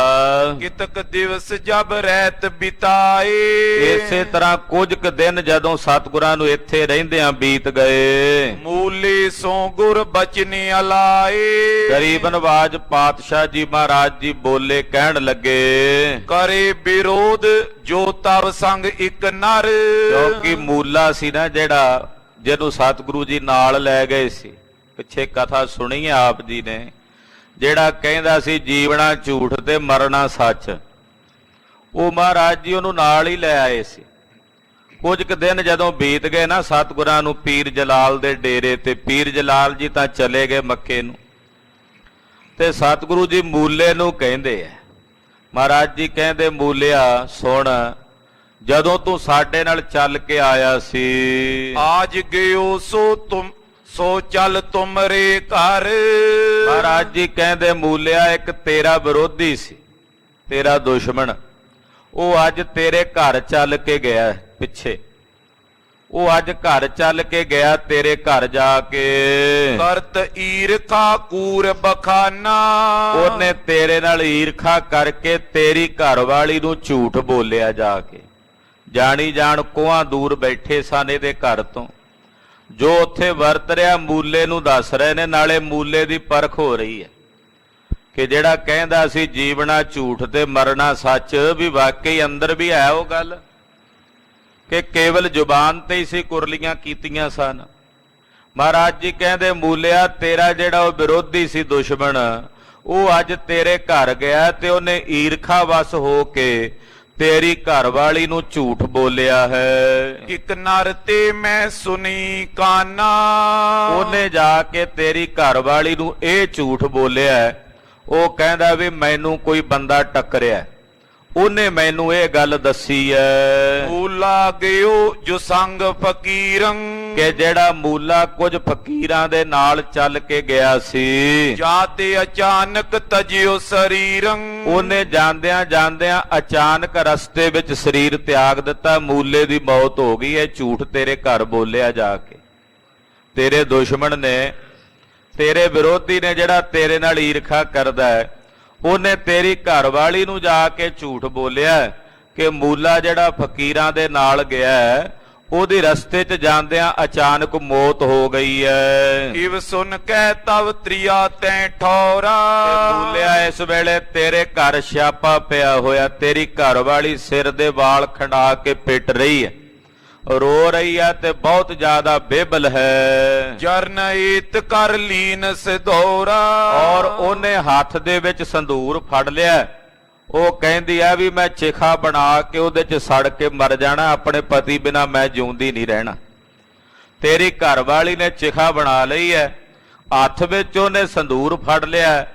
ਕਿਤਕ ਦਿਵਸ ਜਬ ਰਹਿਤ ਬਿਤਾਏ। ਇਸੇ ਤਰ੍ਹਾਂ ਕੁਝ ਕੁ ਦਿਨ ਜਦੋਂ ਸਤਿਗੁਰਾਂ ਨੂੰ ਇੱਥੇ ਰਹਿੰਦਿਆਂ ਬੀਤ ਗਏ। ਮੂਲੇ ਸੋ ਗੁਰ ਬਚਨੇ ਅਲਾਏ। ਗਰੀਬ ਨਵਾਜ ਪਾਤਸ਼ਾਹ ਜੀ ਮਹਾਰਾਜ ਜੀ ਬੋਲੇ ਕਹਿਣ ਲੱਗੇ ਕਰੇ ਵਿਰੋਧ ਜੋ ਤਵ ਸੰਗ ਇੱਕ ਨਰ। ਕਿਉਂਕਿ ਮੂਲਾ ਸੀ ਨਾ ਜਿਹੜਾ, ਜਿਹਨੂੰ ਸਤਿਗੁਰੂ ਜੀ ਨਾਲ ਲੈ ਗਏ ਸੀ, ਪਿੱਛੇ ਕਥਾ ਸੁਣੀ ਹੈ ਆਪ ਜੀ ਨੇ, ਜਿਹੜਾ ਕਹਿੰਦਾ ਸੀ ਜੀਵਣਾ ਝੂਠ ਤੇ ਮਰਨਾ ਸੱਚ, ਉਹ ਮਹਾਰਾਜ ਜੀ ਉਹਨੂੰ ਨਾਲ ਹੀ ਲੈ ਆਏ ਸੀ। ਕੁਝ ਕੁ ਦਿਨ ਜਦੋਂ ਬੀਤ ਗਏ ਨਾ ਸਤਿਗੁਰਾਂ ਨੂੰ ਪੀਰ ਜਲਾਲ ਦੇ ਡੇਰੇ ਤੇ, ਪੀਰ ਜਲਾਲ ਜੀ ਤਾਂ ਚਲੇ ਗਏ ਮੱਕੇ ਨੂੰ, ਤੇ ਸਤਿਗੁਰੂ ਜੀ ਮੂਲੇ ਨੂੰ ਕਹਿੰਦੇ ਆ, ਮਹਾਰਾਜ ਜੀ ਕਹਿੰਦੇ ਮੂਲਿਆ ਸੁਣ, ਜਦੋਂ ਤੂੰ ਸਾਡੇ ਨਾਲ ਚੱਲ ਕੇ ਆਇਆ ਸੀ, ਆਜ ਗਿਓ ਸੋ ਚੱਲ ਤੁਮਰੇ ਘਰ। ਮਹਾਰਾਜ ਜੀ ਕਹਿੰਦੇ ਮੂਲਿਆ ਇੱਕ ਤੇਰਾ ਵਿਰੋਧੀ ਸੀ, ਤੇਰਾ ਦੁਸ਼ਮਣ ਉਹ ਅੱਜ ਤੇਰੇ ਘਰ ਚੱਲ ਕੇ ਗਿਆ ਪਿੱਛੇ, ਉਹ ਅੱਜ ਘਰ ਚੱਲ ਕੇ ਗਿਆ ਤੇਰੇ ਘਰ ਜਾ ਕੇ। ਕਰਤ ਈਰਖਾ ਕੂਰ ਬਖਾਨਾ, ਉਹਨੇ ਤੇਰੇ ਨਾਲ ਈਰਖਾ ਕਰਕੇ ਤੇਰੀ ਘਰਵਾਲੀ ਨੂੰ ਝੂਠ ਬੋਲਿਆ ਜਾ ਕੇ। ਜਾਣੀ ਜਾਣ ਕੋਹਾਂ ਦੂਰ ਬੈਠੇ ਸਨ ਇਹਦੇ ਘਰ ਤੋਂ, ਜੋ ਉੱਥੇ ਵਰਤ ਰਿਹਾ ਮੂਲੇ ਨੂੰ ਦੱਸ ਰਹੇ ਨੇ, ਨਾਲੇ ਮੂਲੇ ਦੀ ਪਰਖ ਹੋ ਰਹੀ ਹੈ ਕਿ ਜਿਹੜਾ ਕਹਿੰਦਾ ਸੀ ਜੀਵਣਾ ਝੂਠ ਤੇ ਮਰਨਾ ਸੱਚ, ਵੀ ਵਾਕਈ ਅੰਦਰ ਵੀ ਹੈ ਉਹ ਗੱਲ ਕਿ ਕੇਵਲ ਜ਼ੁਬਾਨ ਤੇ ਹੀ ਸੀ ਕੁਰਲੀਆਂ ਕੀਤੀਆਂ ਸਨ। ਮਹਾਰਾਜ ਜੀ ਕਹਿੰਦੇ ਮੂਲਿਆ ਤੇਰਾ ਜਿਹੜਾ ਉਹ ਵਿਰੋਧੀ ਸੀ ਦੁਸ਼ਮਣ, ਉਹ ਅੱਜ ਤੇਰੇ ਘਰ ਗਿਆ ਤੇ ਉਹਨੇ ਈਰਖਾ ਵਸ ਹੋ ਕੇ ਤੇਰੀ ਘਰਵਾਲੀ ਨੂੰ ਝੂਠ ਬੋਲਿਆ ਹੈ। ਇਕ ਨਰ ਤੇ ਮੈਂ ਸੁਣੀ ਕਾਨਾ, ਉਹਨੇ ਜਾ ਕੇ ਤੇਰੀ ਘਰਵਾਲੀ ਨੂੰ ਇਹ ਝੂਠ ਬੋਲਿਆ। ਉਹ ਕਹਿੰਦਾ ਵੀ ਮੈਨੂੰ ਕੋਈ ਬੰਦਾ ਟੱਕਰਿਆ, ਉਹਨੇ ਮੈਨੂੰ ਇਹ ਗੱਲ ਦੱਸੀ ਐ। ਮੂਲਾ ਗਿਓ ਜੋ ਸੰਗ ਫਕੀਰੰ, ਕਿ ਜਿਹੜਾ ਮੂਲਾ ਕੁਝ ਫਕੀਰਾਂ ਦੇ ਨਾਲ ਚੱਲ ਕੇ ਗਿਆ ਸੀ, ਜਾਤੇ ਅਚਾਨਕ ਤਜਿਓ ਸਰੀਰੰ, ਉਹਨੇ ਜਾਂਦਿਆਂ ਜਾਂਦਿਆਂ ਅਚਾਨਕ ਰਸਤੇ ਵਿੱਚ ਸਰੀਰ ਤਿਆਗ ਦਿੱਤਾ। ਮੂਲੇ ਦੀ ਮੌਤ ਹੋ ਗਈ। ਇਹ ਝੂਠ ਤੇਰੇ ਘਰ ਬੋਲਿਆ ਜਾ ਕੇ। ਤੇਰੇ ਦੁਸ਼ਮਣ ਨੇ, ਤੇਰੇ ਵਿਰੋਧੀ ਨੇ, ਜਿਹੜਾ ਤੇਰੇ ਨਾਲ ਈਰਖਾ ਕਰਦਾ ਹੈ, ਉਹਨੇ ਤੇਰੀ ਘਰਵਾਲੀ ਨੂੰ ਜਾ ਕੇ ਝੂਠ ਬੋਲਿਆ ਕਿ ਮੂਲਾ ਜਿਹੜਾ ਫਕੀਰਾਂ ਦੇ ਨਾਲ ਗਿਆ ਉਹਦੀ ਰਸਤੇ 'ਚ ਜਾਂਦਿਆਂ ਅਚਾਨਕ ਮੌਤ ਹੋ ਗਈ ਹੈ। ਇਵ ਸੁਨ ਕਹਿ ਤਵ ਤ੍ਰਿਆ ਤੈ ਠੌਰਾ, ਮੂਲਿਆ ਇਸ ਵੇਲੇ ਤੇਰੇ ਘਰ ਸਿਆਪਾ ਪਿਆ ਹੋਇਆ। ਤੇਰੀ ਘਰਵਾਲੀ ਸਿਰ ਦੇ ਵਾਲ ਖੰਡਾ ਕੇ ਪਿੱਟ ਰਹੀ ਹੈ, ਰੋ ਰਹੀ ਹੈ ਤੇ ਬਹੁਤ ਜ਼ਿਆਦਾ ਬੇਬਲ ਹੈ। ਜਰਨ ਏਤ ਕਰ ਲੀਨ ਸਿਧੋਰਾ, ਔਰ ਉਹਨੇ ਹੱਥ ਦੇ ਵਿੱਚ ਸੰਧੂਰ ਫੜ ਲਿਆ। ਉਹ ਕਹਿੰਦੀ ਆ ਵੀ ਮੈਂ ਚਿਖਾ ਬਣਾ ਕੇ ਉਹਦੇ 'ਚ ਸੜ ਕੇ ਮਰ ਜਾਣਾ, ਆਪਣੇ ਪਤੀ ਬਿਨਾ ਮੈਂ ਜਿਉਂਦੀ ਨਹੀਂ ਰਹਿਣਾ। ਤੇਰੀ ਘਰਵਾਲੀ ਨੇ ਚਿਖਾ ਬਣਾ ਲਈ ਹੈ, ਹੱਥ ਵਿੱਚ ਉਹਨੇ ਸੰਧੂਰ ਫੜ ਲਿਆ।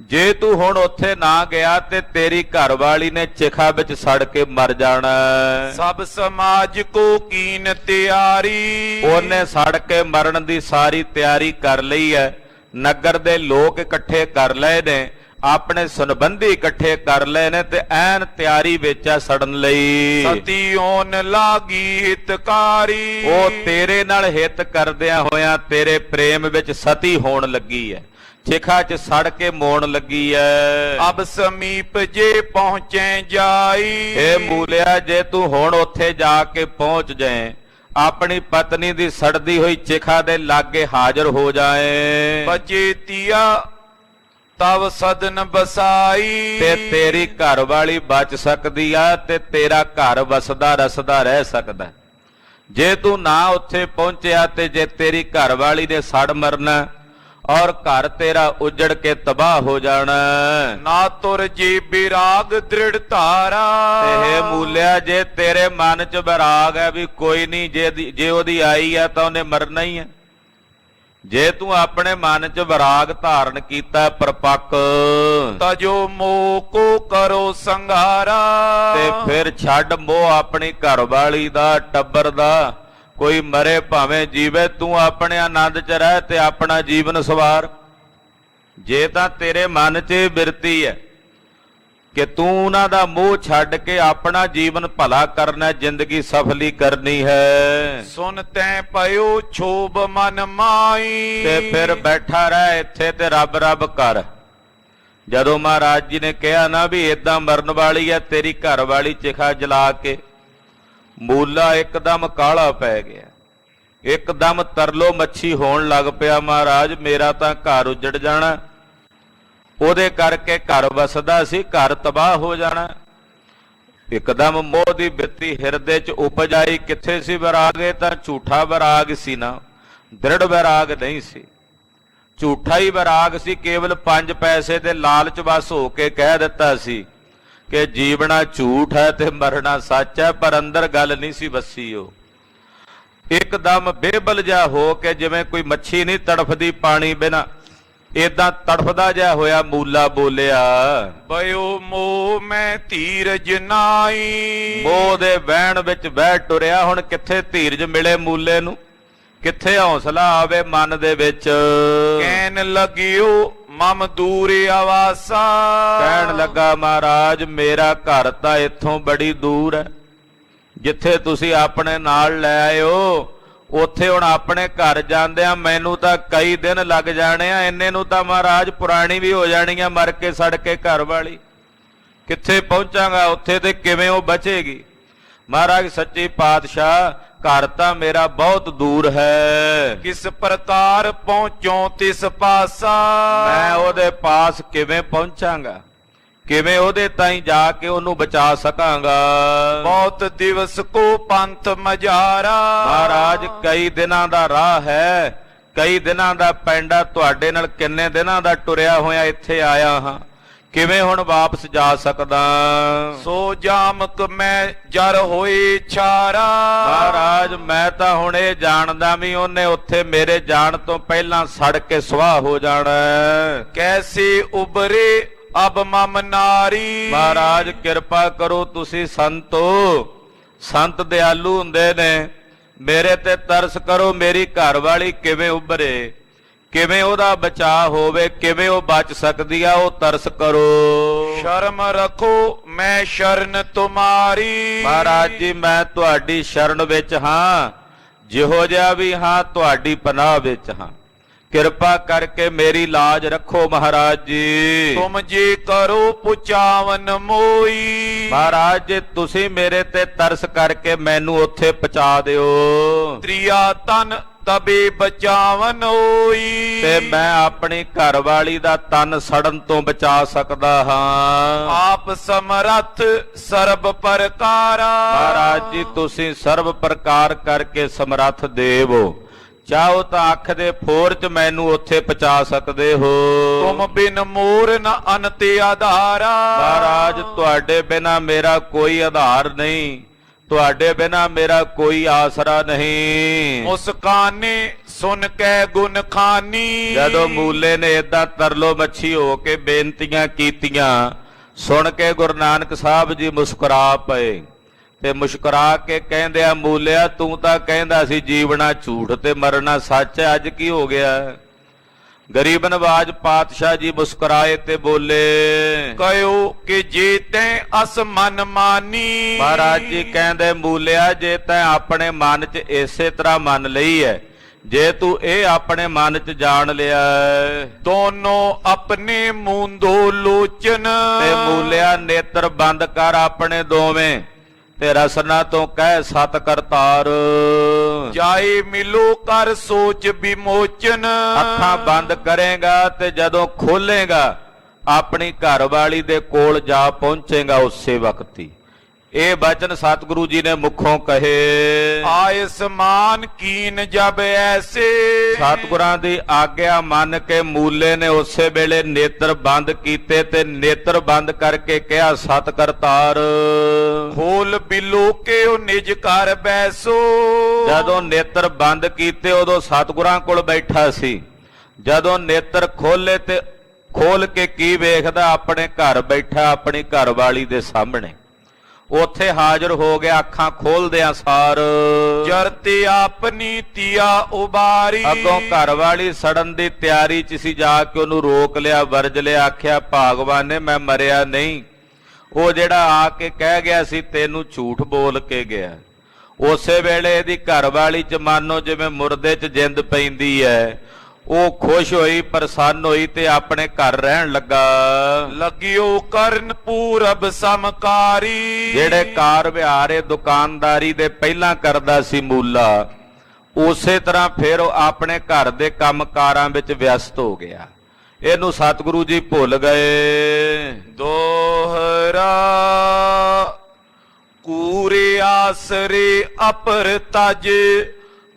ਜੇ ਤੂੰ ਹੁਣ ਉੱਥੇ ਨਾ ਗਿਆ ਤੇ ਤੇਰੀ ਘਰਵਾਲੀ ਨੇ ਚਿਖਾ ਵਿੱਚ ਸੜ ਕੇ ਮਰ ਜਾਣਾ। ਸਭ ਸਮਾਜ ਕੋ ਕੀਨ ਤਿਆਰੀ, ਉਹਨੇ ਸੜ ਕੇ ਮਰਨ ਦੀ ਸਾਰੀ ਤਿਆਰੀ ਕਰ ਲਈ ਹੈ। ਨਗਰ ਦੇ ਲੋਕ ਇਕੱਠੇ ਕਰ ਲਏ ਨੇ, ਆਪਣੇ ਸੰਬੰਧੀ ਇਕੱਠੇ ਕਰ ਲਏ ਨੇ ਤੇ ਐਨ ਤਿਆਰੀ ਵਿੱਚ ਆ ਸੜਨ ਲਈ। ਸਤੀ ਓਨ ਲਾਗੀ ਹਿਤਕਾਰੀ, ਉਹ ਤੇਰੇ ਨਾਲ ਹਿੱਤ ਕਰਦਿਆਂ ਹੋਇਆਂ ਤੇਰੇ ਪ੍ਰੇਮ ਵਿੱਚ ਸਤੀ ਹੋਣ ਲੱਗੀ ਹੈ, ਚਿਖਾ 'ਚ ਸੜ ਕੇ ਮੋਣ ਲੱਗੀ ਐ। ਅਬ ਸਮੀਪ ਜੇ ਪਹੁੰਚੇ ਜਾਈ, ਇਹ ਮੂਲਿਆ ਜੇ ਤੂੰ ਹੁਣ ਉੱਥੇ ਜਾ ਕੇ ਪਹੁੰਚ ਜਾਏ, ਆਪਣੀ ਪਤਨੀ ਦੀ ਸੜਦੀ ਹੋਈ ਚਿਖਾ ਦੇ ਲਾਗੇ ਹਾਜ਼ਰ ਹੋ ਜਾਏ। ਬਚੇ ਤੀਆ ਤਵ ਸਦਨ ਬਸਾਈ, ਤੇ ਤੇਰੀ ਘਰ ਵਾਲੀ ਬਚ ਸਕਦੀ ਆ ਤੇ ਤੇਰਾ ਘਰ ਵਸਦਾ ਰਸਦਾ ਰਹਿ ਸਕਦਾ। ਜੇ ਤੂੰ ਨਾ ਉੱਥੇ ਪਹੁੰਚਿਆ ਤੇ ਜੇ ਤੇਰੀ ਘਰ ਵਾਲੀ ਨੇ ਸੜ ਮਰਨਾ ਔਰ ਘਰ ਤੇਰਾ ਉਜੜ ਕੇ ਤਬਾਹ ਹੋ ਜਾਣਾ। ਨਾ ਤੁਰ ਜੀ ਵਿਰਾਗ ਦ੍ਰਿੜ ਧਾਰਾ, ਇਹ ਮੂਲਿਆ ਜੇ ਤੇਰੇ ਮਨ 'ਚ ਵਿਰਾਗ ਹੈ ਵੀ ਕੋਈ ਨਹੀਂ, ਜੇ ਉਹਦੀ ਆਈ ਹੈ ਤਾਂ ਉਹਨੇ ਮਰਨਾ ਹੀ ਹੈ, ਜੇ ਤੂੰ ਆਪਣੇ ਮਨ 'ਚ ਵਿਰਾਗ ਧਾਰਨ ਕੀਤਾ ਪਰਪੱਕ, ਤਜੋ ਮੋਹ ਕੋ ਕਰੋ ਸੰਘਾਰਾ, ਤੇ ਫਿਰ ਛੱਡ ਮੋਹ ਆਪਣੀ ਘਰਵਾਲੀ ਦਾ, ਟੱਬਰ ਦਾ। ਕੋਈ ਮਰੇ ਭਾਵੇਂ ਜੀਵੇ, ਤੂੰ ਆਪਣੇ ਆਨੰਦ 'ਚ ਰਹਿ ਤੇ ਆਪਣਾ ਜੀਵਨ ਸਵਾਰ। ਜੇ ਤਾਂ ਤੇਰੇ ਮਨ 'ਚ ਬਿਰਤੀ ਹੈ ਕਿ ਤੂੰ ਉਹਨਾਂ ਦਾ ਮੋਹ ਛੱਡ ਕੇ ਆਪਣਾ ਜੀਵਨ ਭਲਾ ਕਰਨਾ, ਜ਼ਿੰਦਗੀ ਸਫਲੀ ਕਰਨੀ ਹੈ, ਸੁਨ ਤੈ ਪਇਓ ਛੋਬ ਮਨ ਮਾਈ, ਤੇ ਫਿਰ ਬੈਠਾ ਰਹਿ ਇੱਥੇ ਤੇ ਰੱਬ ਰੱਬ ਕਰ। ਜਦੋਂ ਮਹਾਰਾਜ ਜੀ ਨੇ ਕਿਹਾ ਨਾ ਵੀ ਏਦਾਂ ਮਰਨ ਵਾਲੀ ਹੈ ਤੇਰੀ ਘਰ ਵਾਲੀ ਚਿਖਾ ਜਲਾ ਕੇ, ਮੂਲਾ ਇੱਕਦਮ ਕਾਲਾ ਪੈ ਗਿਆ, ਇੱਕਦਮ ਤਰਲੋ ਮੱਛੀ ਹੋਣ ਲੱਗ ਪਿਆ। ਮਹਾਰਾਜ ਮੇਰਾ ਤਾਂ ਘਰ ਉਜੜ ਜਾਣਾ, ਉਹਦੇ ਕਰਕੇ ਘਰ ਵਸਦਾ ਸੀ, ਘਰ ਤਬਾਹ ਹੋ ਜਾਣਾ। ਇੱਕਦਮ ਮੋਹ ਦੀ ਬਿਰਤੀ ਹਿਰਦੇ 'ਚ ਉਪਜ ਆਈ। ਕਿੱਥੇ ਸੀ ਵਿਰਾਗ? ਇਹ ਤਾਂ ਝੂਠਾ ਵਿਰਾਗ ਸੀ ਨਾ, ਦ੍ਰਿੜ ਵਿਰਾਗ ਨਹੀਂ ਸੀ, ਝੂਠਾ ਹੀ ਵਿਰਾਗ ਸੀ। ਕੇਵਲ 5 ਪੈਸੇ ਦੇ ਲਾਲਚ ਵਸ ਹੋ ਕੇ ਕਹਿ ਦਿੱਤਾ ਸੀ ਕਿ ਜੀਵਣਾ ਝੂਠ ਹੈ ਤੇ ਮਰਨਾ ਸੱਚ ਹੈ, ਪਰ ਅੰਦਰ ਗੱਲ ਨਹੀਂ ਸੀ ਵਸੀ। ਉਹ ਇੱਕਦਮ ਬੇਬਲ ਜਿਹਾ ਹੋ ਕੇ, ਜਿਵੇਂ ਕੋਈ ਮੱਛੀ ਨਹੀਂ ਤੜਫਦੀ ਪਾਣੀ ਬਿਨਾ, ਏਦਾਂ ਤੜਫਦਾ ਜਿਹਾ ਹੋਇਆ ਮੂਲਾ ਬੋਲਿਆ, ਬਇਓ ਮੋਹ ਮੈਂ ਧੀਰਜ ਨਾਈ, ਮੋਹ ਦੇ ਵਹਿਣ ਵਿੱਚ ਬਹਿ ਟੁਰਿਆ। ਹੁਣ ਕਿੱਥੇ ਧੀਰਜ ਮਿਲੇ ਮੂਲੇ ਨੂੰ, ਕਿੱਥੇ ਹੌਸਲਾ ਆਵੇ ਮਨ ਦੇ ਵਿੱਚ। ਕਹਿਣ ਲਗਿਓ ਮਮ ਦੂਰ ਆਵਾਸਾ। ਕਹਿਣ ਲੱਗਾ ਮਹਾਰਾਜ ਮੇਰਾ ਘਰ ਤਾਂ ਇੱਥੋਂ ਬੜੀ ਦੂਰ ਹੈ, ਜਿੱਥੇ ਤੁਸੀਂ ਆਪਣੇ ਨਾਲ ਲੈ ਆਇਓ ਉੱਥੇ ਹੁਣ ਆਪਣੇ ਘਰ ਜਾਂਦਿਆਂ ਮੈਨੂੰ ਤਾਂ ਕਈ ਦਿਨ ਲੱਗ ਜਾਣੇ ਆ, ਇੰਨੇ ਨੂੰ ਤਾਂ ਮਹਾਰਾਜ ਪੁਰਾਣੀ ਵੀ ਹੋ ਜਾਣੀ ਆ ਮਰ ਕੇ ਸੜ ਕੇ ਘਰ ਵਾਲੀ, ਕਿੱਥੇ ਪਹੁੰਚਾਂਗਾ ਉੱਥੇ ਤੇ ਕਿਵੇਂ ਉਹ ਬਚੇਗੀ। ਮਹਾਰਾਜ ਸੱਚੇ ਪਾਤਸ਼ਾਹ ਘਰ ਤਾਂ ਮੇਰਾ ਬਹੁਤ ਦੂਰ ਹੈ, ਕਿਸ ਪ੍ਰਕਾਰ ਪਹੁੰਚੋ ਤਿਸ ਪਾਸਾ। ਮੈਂ ਉਹਦੇ ਪਾਸ ਕਿਵੇਂ ਪਹੁੰਚਾਂਗਾ, ਕਿਵੇਂ ਉਹਦੇ ਤਾਈਂ ਜਾ ਕੇ ਉਹਨੂੰ ਬਚਾ ਸਕਾਂਗਾ। ਬਹੁਤ ਦਿਵਸ ਕੋ ਪੰਥ ਮਝਾਰਾ। ਮਹਾਰਾਜ ਕਈ ਦਿਨਾਂ ਦਾ ਰਾਹ ਹੈ, ਕਈ ਦਿਨਾਂ ਦਾ ਪੈਂਡਾ, ਤੁਹਾਡੇ ਨਾਲ ਕਿੰਨੇ ਦਿਨਾਂ ਦਾ ਟੁਰਿਆ ਹੋਇਆ ਇੱਥੇ ਆਇਆ ਹਾਂ, ਕਿਵੇਂ ਹੁਣ ਵਾਪਸ ਜਾ ਸਕਦਾ। ਸੋ ਜਾਮਕ ਮੈਂ ਜਰ ਹੋਈ ਛਾਰਾ। ਮਹਾਰਾਜ ਮੈਂ ਤਾਂ ਹੁਣ ਇਹ ਜਾਣਦਾ ਵੀ ਉਹਨੇ ਉੱਥੇ ਮੇਰੇ ਜਾਣ ਤੋਂ ਪਹਿਲਾਂ ਸੜ ਕੇ ਸੁਆਹ ਹੋ ਜਾਣਾ। ਕੈਸੀ ਉਬਰੇ ਅਬ ਮਮ ਨਾਰੀ। ਮਹਾਰਾਜ ਕਿਰਪਾ ਕਰੋ, ਤੁਸੀਂ ਸੰਤੋ, ਸੰਤ ਦਿਆਲੂ ਹੁੰਦੇ ਨੇ, ਮੇਰੇ ਤੇ ਤਰਸ ਕਰੋ, ਮੇਰੀ ਘਰ ਵਾਲੀ ਕਿਵੇਂ ਉਭਰੇ, ਕਿਵੇਂ ਉਹਦਾ ਬਚਾਅ ਹੋਵੇ, ਕਿਵੇਂ ਉਹ ਬਚ ਸਕਦੀ ਆ, ਉਹ ਤਰਸ ਕਰੋ। ਸ਼ਰਮ ਰੱਖੋ ਮੈਂ ਸ਼ਰਨ ਤੁਮਾਰੀ। ਮਹਾਰਾਜ ਜੀ ਮੈਂ ਤੁਹਾਡੀ ਸ਼ਰਨ ਵਿੱਚ ਹਾਂ, ਜਿਹੋ ਜਿਹਾ ਵੀ ਹਾਂ ਤੁਹਾਡੀ ਪਨਾਹ ਵਿੱਚ ਹਾਂ, ਕਿਰਪਾ ਕਰਕੇ ਮੇਰੀ ਲਾਜ ਰੱਖੋ ਮਹਾਰਾਜ ਜੀ। ਤੁਮ ਜੀ ਕਰੋ ਪੁਚਾਵਨ ਮੋਈ। ਮਹਾਰਾਜ ਜੀ ਤੁਸੀਂ ਮੇਰੇ ਤੇ ਤਰਸ ਕਰਕੇ ਮੈਨੂੰ ਉੱਥੇ ਪਹੁੰਚਾ ਦਿਓ। ਤ੍ਰਿਆ ਤਨ ਤਬੇ ਬਚਾਵਨ ਹੋਈ। ਤੇ ਮੈਂ ਆਪਣੀ ਘਰ ਵਾਲੀ ਦਾ ਤਨ ਸੜਨ ਤੋਂ ਬਚਾ ਸਕਦਾ ਹਾਂ। ਆਪ ਸਮਰੱਥ ਸਰਬ ਪ੍ਰਕਾਰਾ। ਮਹਾਰਾਜ ਜੀ ਤੁਸੀਂ ਸਰਬ ਪ੍ਰਕਾਰ ਕਰਕੇ ਸਮਰੱਥ ਦੇਵ ਹੋ, ਚਾਹੋ ਤਾਂ ਅੱਖ ਦੇ ਫੋਰ ਚ ਮੈਨੂੰ ਉੱਥੇ ਪਹੁੰਚਾ ਸਕਦੇ ਹੋ। ਤੁਮ ਬਿਨ ਮੋਰ ਨ ਅਨਤ ਆਧਾਰਾ। ਮਹਾਰਾਜ ਤੁਹਾਡੇ ਬਿਨਾ ਮੇਰਾ ਕੋਈ ਆਧਾਰ ਨਹੀਂ, ਤੁਹਾਡੇ ਬਿਨਾ ਮੇਰਾ ਕੋਈ ਆਸਰਾ ਨਹੀਂ। ਮੁਸਕਾਨੇ ਸੁਨ ਕੇ ਗੁਣ ਖਾਨੀ। ਜਦੋਂ ਮੂਲੇ ਨੇ ਏਦਾਂ ਤਰਲੋ ਮੱਛੀ ਹੋ ਕੇ ਬੇਨਤੀਆਂ ਕੀਤੀਆਂ, ਸੁਣ ਕੇ ਗੁਰੂ ਨਾਨਕ ਸਾਹਿਬ ਜੀ ਮੁਸਕਰਾ ਪਏ ਤੇ ਮੁਸਕਰਾ ਕੇ ਕਹਿੰਦੇ ਆ ਮੂਲਿਆ ਤੂੰ ਤਾਂ ਕਹਿੰਦਾ ਸੀ ਜੀਵਣਾ ਝੂਠ ਤੇ ਮਰਨਾ ਸੱਚ ਹੈ, ਅੱਜ ਕੀ ਹੋ ਗਿਆ। ਗਰੀਬ ਨਵਾਜ ਪਾਤਸ਼ਾਹ ਜੀ ਮੁਸਕਰਾਏ ਤੇ ਬੋਲੇ, ਕਹਿਓ ਕਿ ਜੇ ਤੈਂ ਅਸ ਮਨ ਮਾਨੀ। ਮਹਾਰਾਜ ਜੀ ਕਹਿੰਦੇ ਮੂਲਿਆ ਜੇ ਤੈਂ ਆਪਣੇ ਮਨ 'ਚ ਇਸੇ ਤਰ੍ਹਾਂ ਮੰਨ ਲਈ ਹੈ, ਜੇ ਤੂੰ ਇਹ ਆਪਣੇ ਮਨ 'ਚ ਜਾਣ ਲਿਆ, ਦੋਨੋਂ ਆਪਣੇ ਮੂੰਦੋ ਲੋਚਨ। ਤੇ ਮੂਲਿਆ ਨੇਤਰ ਬੰਦ ਕਰ ਆਪਣੇ ਦੋਵੇਂ ਤੇ ਰਸਨਾ ਤੋਂ ਕਹਿ ਸਤ ਕਰਤਾਰ। ਜਾਏ ਮਿਲੋ ਕਰ ਸੋਚ ਵਿਮੋਚਨ। ਅੱਖਾਂ ਬੰਦ ਕਰੇਗਾ ਤੇ ਜਦੋਂ ਖੋਲੇਗਾ ਆਪਣੀ ਘਰ ਵਾਲੀ ਦੇ ਕੋਲ ਜਾ ਪਹੁੰਚੇਗਾ ਉਸੇ ਵਕਤ ਹੀ। ਇਹ ਬਚਨ ਸਤਿਗੁਰੂ ਜੀ ਨੇ ਮੁਖੋਂ ਕਹੇ। ਆਇਸਮਾਨ ਕੀਨ ਜਬ ਐਸੇ। ਸਤਿਗੁਰਾਂ ਦੀ ਆਗਿਆ ਮੰਨ ਕੇ ਮੂਲੇ ਨੇ ਉਸੇ ਵੇਲੇ ਨੇਤਰ ਬੰਦ ਕੀਤੇ ਤੇ ਨੇਤਰ ਬੰਦ ਕਰਕੇ ਕਿਹਾ ਸਤ ਕਰਤਾਰ। ਖੋਲ ਬਿਲੋ ਕੇ ਉਹ ਨਿਜ ਘਰ ਬੈਸੋ। ਜਦੋਂ ਨੇਤਰ ਬੰਦ ਕੀਤੇ ਉਦੋਂ ਸਤਿਗੁਰਾਂ ਕੋਲ ਬੈਠਾ ਸੀ, ਜਦੋਂ ਨੇਤਰ ਖੋਲੇ ਤੇ ਖੋਲ ਕੇ ਕੀ ਵੇਖਦਾ, ਆਪਣੇ ਘਰ ਬੈਠਾ ਆਪਣੀ ਘਰ ਵਾਲੀ ਦੇ ਸਾਹਮਣੇ ਉੱਥੇ ਹਾਜ਼ਰ ਹੋ ਗਿਆ। ਅੱਖਾਂ ਖੋਲਦਿਆਂ ਸਾਰ ਜਰਤੇ ਆਪਣੀ ਤੀਆ ਉਬਾਰੀ। ਅੱਗੋਂ ਘਰ ਵਾਲੀ ਸੜਨ ਦੀ ਤਿਆਰੀ 'ਚ ਸੀ, ਜਾ ਕੇ ਉਹਨੂੰ ਰੋਕ ਲਿਆ, ਵਰਜ ਲਿਆ, ਆਖਿਆ ਭਾਗਵਾਨ ਨੇ ਮੈਂ ਮਰਿਆ ਨਹੀਂ। ਉਹ ਜਿਹੜਾ ਆ ਕੇ ਕਹਿ ਗਿਆ ਸੀ ਤੈਨੂੰ ਝੂਠ ਬੋਲ ਕੇ ਗਿਆ। ਉਸੇ ਵੇਲੇ ਇਹਦੀ ਘਰ ਵਾਲੀ 'ਚ ਮਾਨੋ ਜਿਵੇਂ ਮੁਰਦੇ 'ਚ ਜਿੰਦ ਪੈਂਦੀ ਹੈ, ਉਹ ਖੁਸ਼ ਹੋਈ, ਪ੍ਰਸੰਨ ਹੋਈ ਤੇ ਆਪਣੇ ਘਰ ਰਹਿਣ ਲੱਗਾ। ਲੱਗਿਓ ਕਰਨ ਪੂਰਬ ਸਮਕਾਰੀ। ਜਿਹੜੇ ਕਾਰ ਵਿਹਾਰੇ ਦੁਕਾਨਦਾਰੀ ਦੇ ਪਹਿਲਾਂ ਕਰਦਾ ਸੀ ਮੂਲਾ, ਉਸੇ ਤਰ੍ਹਾਂ ਫਿਰ ਉਹ ਆਪਣੇ ਘਰ ਦੇ ਕੰਮਕਾਰਾਂ ਵਿੱਚ ਵਿਅਸਤ ਹੋ ਗਿਆ। ਇਹਨੂੰ ਸਤਿਗੁਰੂ ਜੀ ਭੁੱਲ ਗਏ। ਦੋਹਰਾ ਕੂਰੇ ਆਸਰੇ ਅਪਰ ਤਜ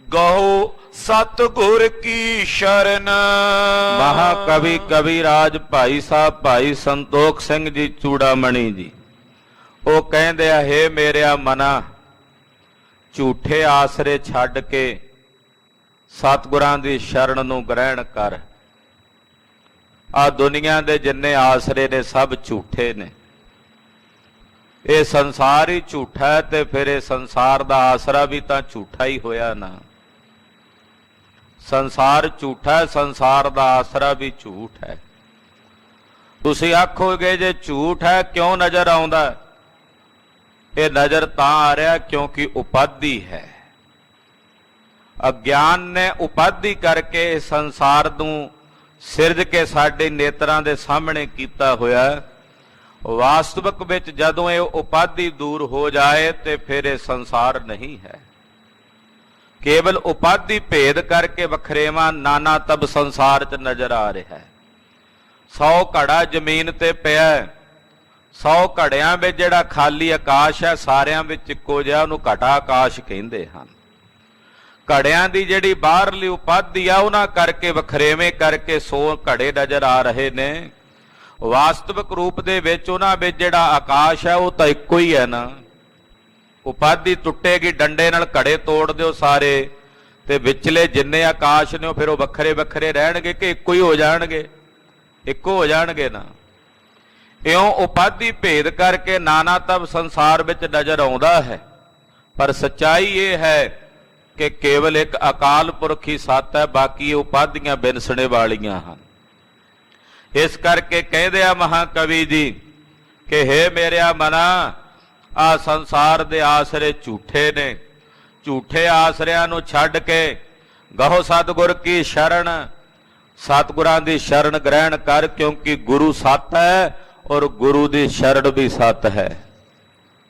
ਗਹੋ ਸਤਿਗੁਰ ਕੀ ਸ਼ਰਨ। ਮਹਾਕਵੀ ਕਵੀ ਰਾਜ ਭਾਈ ਸਾਹਿਬ ਭਾਈ ਸੰਤੋਖ ਸਿੰਘ ਜੀ ਚੂੜਾਮਣੀ ਜੀ ਉਹ ਕਹਿੰਦੇ ਆ, ਹੇ ਮੇਰਿਆ ਮਨਾ ਝੂਠੇ ਆਸਰੇ ਛੱਡ ਕੇ ਸਤਿਗੁਰਾਂ ਦੀ ਸ਼ਰਨ ਨੂੰ ਗ੍ਰਹਿਣ ਕਰ। ਆ ਦੁਨੀਆ ਦੇ ਜਿੰਨੇ ਆਸਰੇ ਨੇ ਸਭ ਝੂਠੇ ਨੇ। ਇਹ ਸੰਸਾਰ ਹੀ ਝੂਠਾ ਹੈ ਤੇ ਫਿਰ ਇਹ ਸੰਸਾਰ ਦਾ ਆਸਰਾ ਵੀ ਤਾਂ ਝੂਠਾ ਹੀ ਹੋਇਆ ਨਾ। ਸੰਸਾਰ ਝੂਠਾ ਹੈ, ਸੰਸਾਰ ਦਾ ਆਸਰਾ ਵੀ ਝੂਠ ਹੈ। ਤੁਸੀਂ ਆਖੋਗੇ ਜੇ ਝੂਠ ਹੈ ਕਿਉਂ ਨਜ਼ਰ ਆਉਂਦਾ? ਇਹ ਨਜ਼ਰ ਤਾਂ ਆ ਰਿਹਾ ਕਿਉਂਕਿ ਉਪਾਧੀ ਹੈ। ਅਗਿਆਨ ਨੇ ਉਪਾਧੀ ਕਰਕੇ ਸੰਸਾਰ ਨੂੰ ਸਿਰਜ ਕੇ ਸਾਡੇ ਨੇਤਰਾਂ ਦੇ ਸਾਹਮਣੇ ਕੀਤਾ ਹੋਇਆ। ਵਾਸਤਵਿਕ ਵਿੱਚ ਜਦੋਂ ਇਹ ਉਪਾਧੀ ਦੂਰ ਹੋ ਜਾਏ ਤੇ ਫਿਰ ਇਹ ਸੰਸਾਰ ਨਹੀਂ ਹੈ। ਕੇਵਲ ਉਪਾਧੀ ਭੇਦ ਕਰਕੇ ਵਖਰੇਵਾਂ ਨਾਨਾ ਤਬ ਸੰਸਾਰ 'ਚ ਨਜ਼ਰ ਆ ਰਿਹਾ ਹੈ। 100 ਘੜਾ ਜ਼ਮੀਨ ਤੇ ਪਿਆ, 100 ਘੜਿਆਂ ਵਿੱਚ ਜਿਹੜਾ ਖਾਲੀ ਆਕਾਸ਼ ਹੈ ਸਾਰਿਆਂ ਵਿੱਚ ਇੱਕੋ ਜਿਹਾ, ਉਹਨੂੰ ਘਟਾ ਆਕਾਸ਼ ਕਹਿੰਦੇ ਹਨ। ਘੜਿਆਂ ਦੀ ਜਿਹੜੀ ਬਾਹਰਲੀ ਉਪਾਧੀ ਆ ਉਹਨਾਂ ਕਰਕੇ ਵਖਰੇਵੇਂ ਕਰਕੇ 100 ਘੜੇ ਨਜ਼ਰ ਆ ਰਹੇ ਨੇ। ਵਾਸਤਵਿਕ ਰੂਪ ਦੇ ਵਿੱਚ ਉਹਨਾਂ ਵਿੱਚ ਜਿਹੜਾ ਆਕਾਸ਼ ਹੈ ਉਹ ਤਾਂ ਇੱਕੋ ਹੀ ਹੈ ਨਾ। ਉਪਾਧੀ ਟੁੱਟੇਗੀ, ਡੰਡੇ ਨਾਲ ਘੜੇ ਤੋੜ ਦਿਓ ਸਾਰੇ, ਤੇ ਵਿਚਲੇ ਜਿੰਨੇ ਆਕਾਸ਼ ਨੇ ਉਹ ਫਿਰ ਉਹ ਵੱਖਰੇ ਵੱਖਰੇ ਰਹਿਣਗੇ ਕਿ ਇੱਕੋ ਹੀ ਹੋ ਜਾਣਗੇ? ਇੱਕੋ ਹੋ ਜਾਣਗੇ ਨਾ। ਇਉਂ ਉਪਾਧੀ ਭੇਦ ਕਰਕੇ ਨਾਨਾ ਤਬ ਸੰਸਾਰ ਵਿੱਚ ਨਜ਼ਰ ਆਉਂਦਾ ਹੈ, ਪਰ ਸੱਚਾਈ ਇਹ ਹੈ ਕਿ ਕੇਵਲ ਇੱਕ ਅਕਾਲ ਪੁਰਖ ਹੀ ਸੱਤ ਹੈ, ਬਾਕੀ ਉਪਾਧੀਆਂ ਬਿਨਸਣੇ ਵਾਲੀਆਂ ਹਨ। ਇਸ ਕਰਕੇ ਕਹਿੰਦੇ ਆ ਮਹਾਕਵੀ ਜੀ ਕਿ ਹੇ ਮੇਰਿਆ ਮਨਾ, ਆ ਸੰਸਾਰ ਦੇ ਆਸਰੇ ਝੂਠੇ ਨੇ। ਝੂਠੇ ਆਸਰਿਆਂ ਨੂੰ ਛੱਡ ਕੇ ਗਹੋ ਸਤਿਗੁਰ ਕੀ ਸ਼ਰਨ, ਸਤਿਗੁਰਾਂ ਦੀ ਸ਼ਰਨ ਗ੍ਰਹਿਣ ਕਰ, ਕਿਉਂਕਿ ਗੁਰੂ ਸੱਤ ਹੈ ਔਰ ਗੁਰੂ ਦੀ ਸ਼ਰਨ ਵੀ ਸੱਤ ਹੈ।